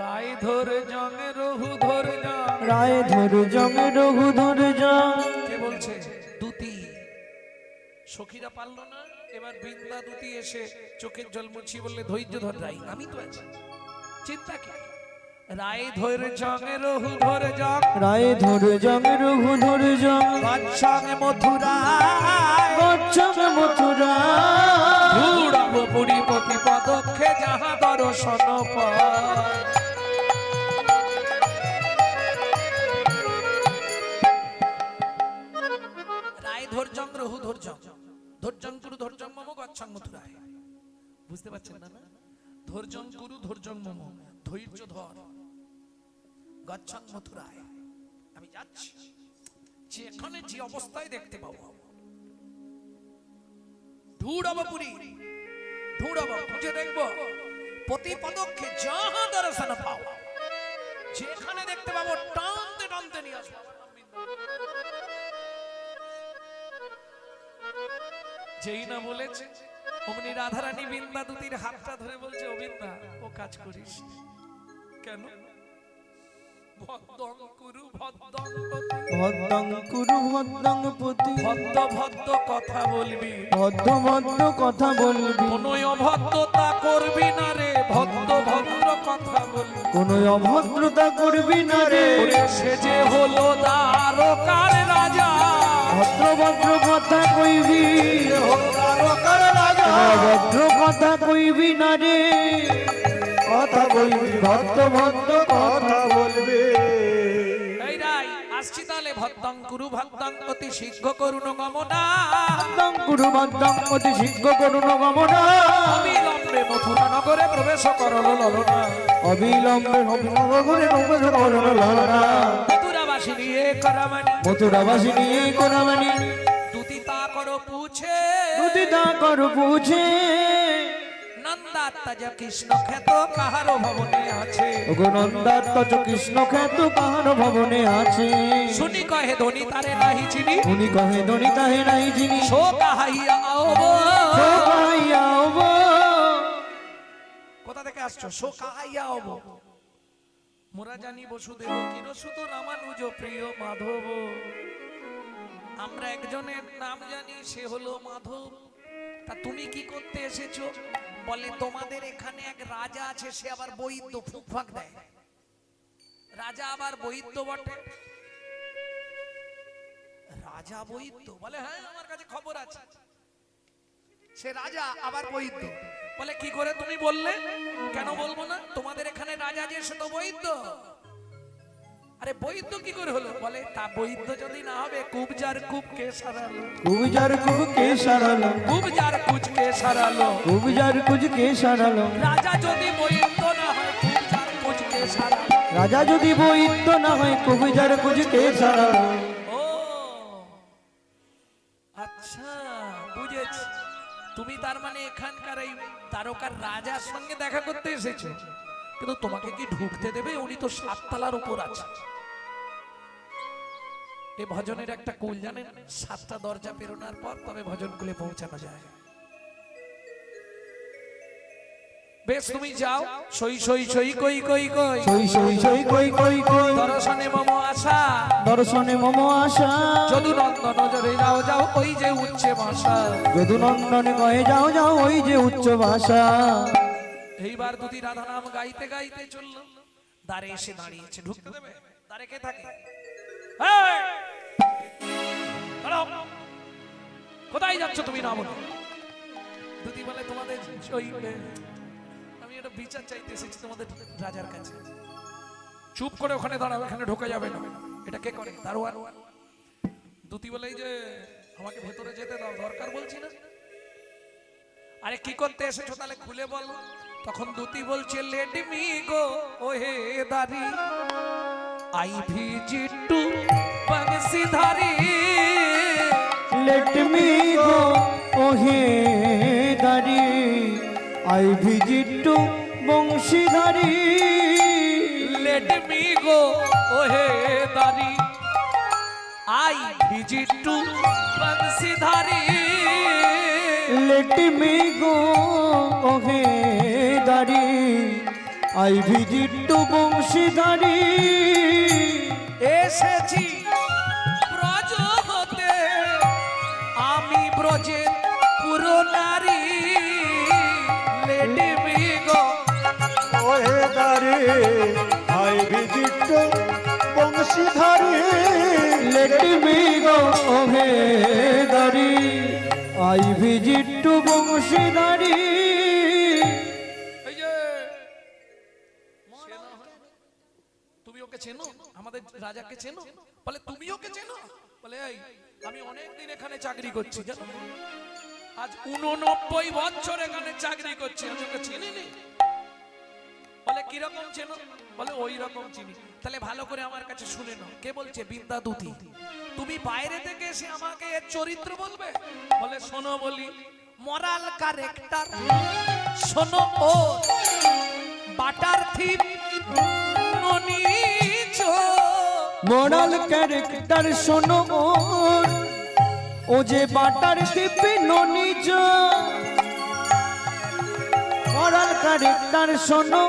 রায় ধরে জঙে রহু ধরে জং রায় ধরে জমে রঘু ধরে জং কে বলছে দুতি সখীরা পারলো না এবার বৃন্দা দুতি এসে চোখের জল মুছি বললে ধৈর্য ধর রাই আমি তো আছি চিন্তা কি রায় ধরে জঙে রহু ধরে জং রায় ধরে জমে রঘু ধরে জং গচ্ছাঙে মথুরা গচ্ছামে মথুরা ধূড়াব পুরীপতি পদক্ষে যাহা দর্শন পায় রায় ধৈর্যং রহু ধৈর্যং ধৈর্যং কুরু ধৈর্যং মম গচ্ছাং মথুরায় বুঝতে পারছেন না ধৈর্যং কুরু ধৈর্যং মম ধৈর্য ধর গচ্ছাং মথুরায় আমি যাচ্ছি যেখানে যে অবস্থায় দেখতে পাবো ধূড়াবপুরী ধূড়াব খুঁজে দেখবো প্রতি পদক্ষে যাহা দর্শন পাও যেখানে দেখতে পাবো টানতে টানতে নিয়ে আসবো যেই না বলেছে অমনি রাধারানী বৃন্দা দুতির হাতটা ধরে বলছে ও বৃন্দা ও কাজ করিস কেন ভদ্দং কুরু ভদ্দং পতি ভদ্রং কুরু ভদ্রং পতি ভদ্দ ভদ্দ কথা বলবি ভদ্র ভদ্র কথা বলবি কোন অভদ্রতা করবি না রে ভদ্র ভদ্র কথা বলবি কোন অভদ্রতা করবি না রে ওরে সে যে হলো দ্বারকার রাজা ভদ্র ভদ্র কথা কইবি দ্বারকার রাজা ভদ্র কথা কইবি না রে কথা বলবি ভদ্র ভদ্র কথা বলবি এই রাই আসছি তাহলে ভদ্দং কুরু ভদ্দং অতি শীঘ্র করুণ গমনা ভদ্রং কুরু ভদ্রং অতি শীঘ্র করুণ গমনা অবিলম্বে মথুরা নগরে প্রবেশ করল ললনা অবিলম্বে নবনগরে নবজ করুণ লালনা মথুরাবাসিনী এ করামানি মথুরাবাসিনী এই কোরামানি দুতি তা করো পুছে দুদিদা কর বুঝে নন্দাত্মজ কৃষ্ণ খ্যাত কাহার ভবনে আছে ওগো নন্দাত্মজ কৃষ্ণ খ্যাত কাহার ভবনে আছে শুনি কহে ধনী তারে নাহি চিনি উনি কহে ধনী তাহে নাই যিনি সো কাহাইয়া আওবো শোকাইয়া হবো। কোথা থেকে আসছো সো কাহাইয়া আওবো মোরা জানি বসুদেব কিরসুত রামানুজ প্রিয় মাধব আমরা একজনের নাম জানি সে হলো মাধব তা তুমি কি করতে এসেছো বলে তোমাদের এখানে এক রাজা আছে সে আবার বৈদ্য ফুকফাক দেয় রাজা আবার বৈদ্য বটে রাজা বৈদ্য বলে হ্যাঁ আমার কাছে খবর আছে সে রাজা আবার বৈদ্য বলে কি করে তুমি বললে কেন বলবো না তোমাদের এখানে রাজা যে সে তো বৈদ্য আরে বৈদ্য কি করে হলো বলে তা বৈদ্য যদি না হবে কুবজার কুবকে সারালো কুবজার কুবকে সারালো কুবজার কুচকে সারালো কুবজার কুজকে সারালো রাজা যদি বৈদ্য না হয় কুবজার কুচকে সারালো রাজা যদি বৈদ্য না হয় কুবজার কুজকে সারালো ও আচ্ছা বুঝেছি তুমি তার মানে এখানকার এই তারকার রাজার সঙ্গে দেখা করতে এসেছো কিন্তু তোমাকে কি ঢুকতে দেবে উনি তো 7 তলার উপর আছে এই ভজনের একটা কুল জানেন 7টা দরজা পেরোনোর পর তবে ভজন কুলে পৌঁছানো যায় বেশ তুমি যাও সই সই সই কই কই কই সই সই সই কই কই কই দর্শনে মম আশা দর্শনে মম আশা যদু নন্দন নজরে যাও যাও ওই যে উচ্চে ভাষা যদু নন্দনে কয়ে যাও যাও ওই যে উচ্চ ভাষা এইবার দুটি রাধা নাম গাইতে গাইতে চলল দ্বারে এসে দাঁড়িয়েছে ঢুকতে দেবে দ্বারে কে থাকে এই! দাঁড়াও। কোথায় যাচ্ছ তুমি না বলো দুটি বলে তোমাদের ওই আমি একটা বিচার চাইতে এসেছি তোমাদের রাজার কাছে চুপ করে ওখানে দাঁড়াও এখানে ঢোকা যাবে না এটা কে করে দারোয়ান দুটি বলে এই যে আমাকে ভেতরে যেতে দাও দরকার বলছি না আরে কি করতে এসেছো তাহলে খুলে বলো তখন দুটি বলছে লেট মি গো ও হে দারি I visit to Banshidhari let me go ও হে দারি I visit to Banshidhari let me go ও হে দারি I visit to Banshidhari Let me go, oh hey, Dari. I visit to Bongshidari. এসেছি ব্রজ হতে আমি ব্রজের পুরো নারী লেট মি গো ওহে দারে I visit Banshidhari Let me go, oh hey, Dari. I visit to Bongshidari. এই যে চেনো? তুমি ওকে চেনো আমাদের রাজাকে চেনো বলে তুমি ওকে চেনো বলে এই আমি অনেক দিন এখানে চাকরি করছি জানো আজ 89 বছর এখানে চাকরি করছি আমি ওকে চিনিনি বলে কি রকম চেনো বলে ওই রকম চিনি তাহলে ভালো করে আমার কাছে শুনে নাও কে বলছে বিদ্যা দুতি তুমি বাইরে থেকে এসে আমাকে এর চরিত্র বলবে বলে শোনো বলি মরাল ক্যারেক্টার শোনো ও বাটার থিপ ননিচো Moral character শোনো ওর ও যে বাটার দিবে ননিজ Moral character শোনো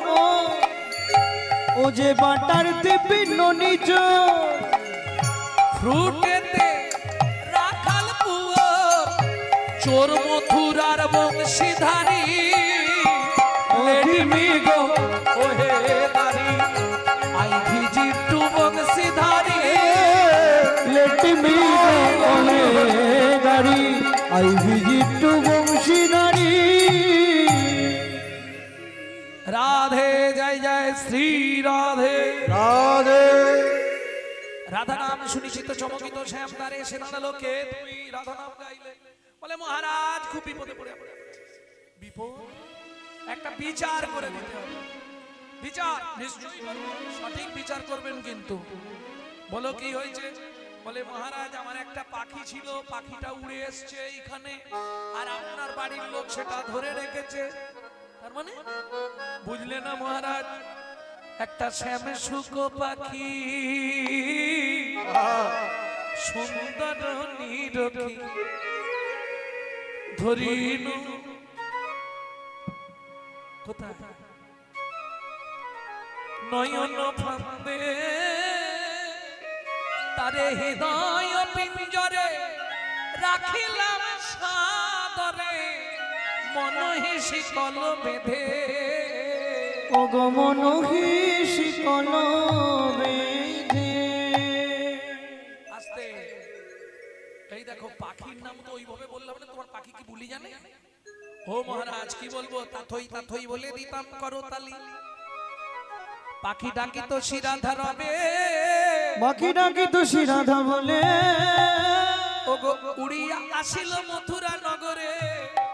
ও যে বাটার দিবে ননিজ ফ্রুটেতে রাখাল পুয়ো চোর মথুরার বংশীধারী লেট মি গো ও হে দারি I visit to Banshidhari Let me go away, Dari. I visit to Bongshidari. Radhe জয় জয় শ্রী রাধে রাধে রাধা নাম শুনিছি তো চমকিত শ্যামদারে সে লোকে তুমি রাধা নাম গাইলে বলে মহারাজ খুব বিপদে পড়ে বিপদ একটা বিচার করে দিতে হবে বিচার নিশ্চয়ই করব সঠিক বিচার করবেন কিন্তু বলো কি হয়েছে বলে মহারাজ আমার একটা পাখি ছিল পাখিটা উড়ে এসছে এইখানে আর আপনার বাড়ির লোক সেটা ধরে রেখেছে তার মানে বুঝলে না মহারাজ একটা শ্যাম শুক পাখি সুন্দর নিরখি ধরিনু কোথায় নয়ন ফান্দে তারে হৃদয় পিঞ্জরে রাখিলাম সাদরে মন শিকল বেঁধে অগমন শিকল বেঁধে। আস্তে এই দেখো পাখির নাম তো ওইভাবে বললাম না, তোমার পাখি কি বুলি জানে? ও মহারাজ কি বলবো, তাথই তাথই বলে দিতাম করতালি। পাখি ডাকি তো শিরাধা রবে, বাকি ডাকি তো শিরাধা বলে, ওগো উড়িয়া আসিল মথুরা নগরে,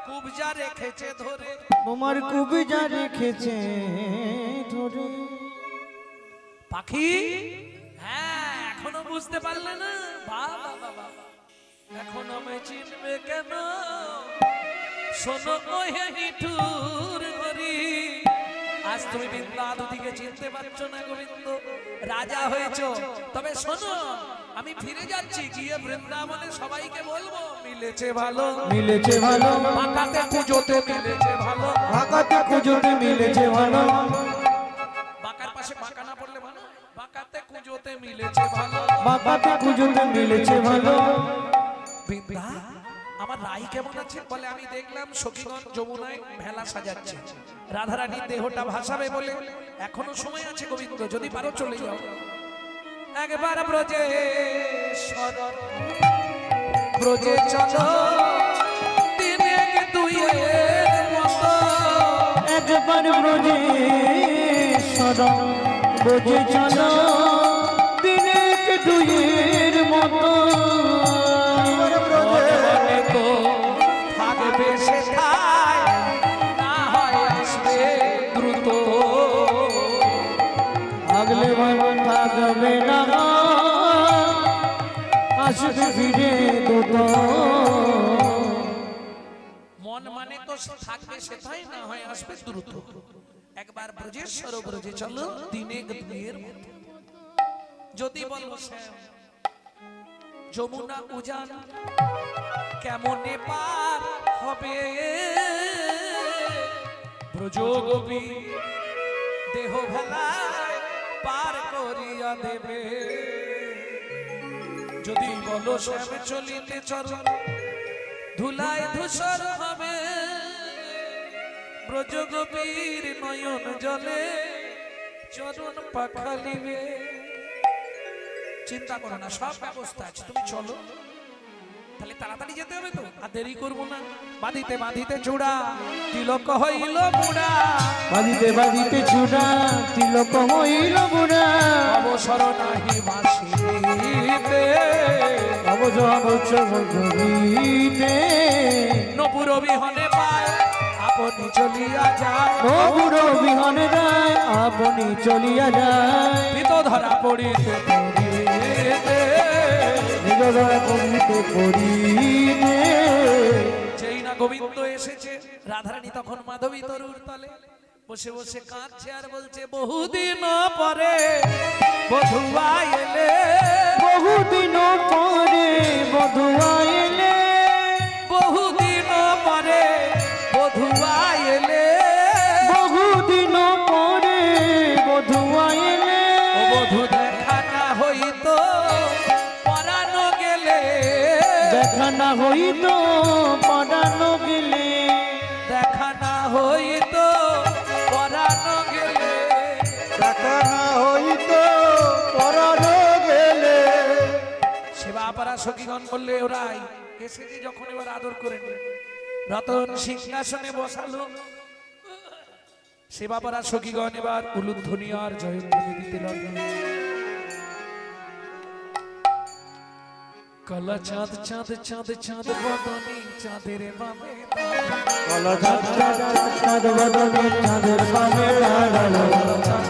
কুবজা রেখেছে ধরে। তোমার কুবজা রেখেছে ধরে। পাখি হ্যাঁ এখনো বুঝতে পারলে না? বাবা বাবা এখন আমায় চিনবে কেন? শোনো ওহে নিঠুর হরি, আজ তুমি বৃন্দাবতীকে চিনতে পারছো না গোবিন্দ, রাজা হয়েছো। তবে শোনো আমি ফিরে যাচ্ছি, গিয়ে বৃন্দাবনে সবাইকে বলবো মিলেছে ভালো, মিলেছে ভালো, বাঁকাতে পুজোতে মিলেছে ভালো। বাঁকাতে পুজোতে মিলেছে ভালো। বাঁকার পাশে বাঁকা না পড়লে ভালো, বাঁকাতে পুজোতে মিলেছে ভালো। বাঁকাতে পুজোতে মিলেছে ভালো। বৃন্দা আমার রাই কেমন আছে? বলে আমি দেখলাম সখীগণ যমুনায় ভেলা সাজাচ্ছে, রাধারানীর দেহটা ভাসাবে বলে এখনো সময় আছে গোবিন্দ, যদি পারো চলে যাও একবার ব্রজে শরণ, ব্রজে চলো দিনে দুইয়ের মতো। একবার ব্রজে শরণ, ব্রজে চলো দিনে দুইয়ের মতো। মনে তো থাকবে সেথায়, না হয় আসবে দ্রুত। আগলে মন থাকবে না, আসবে ফিরে দুত। মন মানে তো থাকবে সেটাই, না হয় আসবে দ্রুত। একবার ব্রজেশ্বর ব্রজে চলো দিনে দুইয়ের মতো। যদি বলো শ্যাম যমুনা উজান কেমনে পার হবে, ব্রজগোপী দেহ ভেলায় পার করিয়া দেবে। যদি বলো শ্যাম চলিতে চরণ ধুলায় ধূসর হবে, ব্রজগোপীর নয়ন জলে চরণ পাখালিবে। চিন্তা করো না, সব ব্যবস্থা আছে, তুমি চলো। তাহলে তাড়াতাড়ি যেতে হবে তো, আর দেরি করবো না। বাঁধিতে বাঁধিতে চূড়া তিলক হইল মুড়া, বাজিতে বাজিতে চূড়া তিলক হইল বুড়া। অবসর নাহি বাঁশিতে, অবজীতে নপুর বিহনে পায় আপনি চলিয়া যায়। নবুর বিহনে যায় আপনি চলিয়া যায়। পিত ধরা পড়িতে পড়িতে, নিজরা করিতে করিতে। যেই না গোবিন্দ এসেছে, রাধারানী তখন মাধবী তরুর তলে বসে বসে কাঁদছে আর বলছে বহুদিন পরে বধুয়া এলে, বহুদিন পরে বধুয়া এলে, বহুদিন পরে বধুয়া এলে। বহুদিন পরে বধুয়া এলে। ও বধূ দেখা না হইতো পরানো গেলে, দেখা না হইত পড়ানো গেলে, দেখা না হইতো পরানো গেলে। দেখা না হইতো পরানো গেলে। সেবাপাড়া সখীগণ বললে ওরাই এসেছি যখন এবার আদর করে নে। রতন সিংহাসনে বসালো, সেবাপাড়া সখীগণ এবার উলুধ্বনি আর জয়ধ্বনি দিতে লাগলো। কালা চাঁদ চাঁদ চাঁদ চাঁদ বদনি চাঁদের বামে চাঁদ বদনে চাঁদের বামে দাঁড়ালো। চাঁদ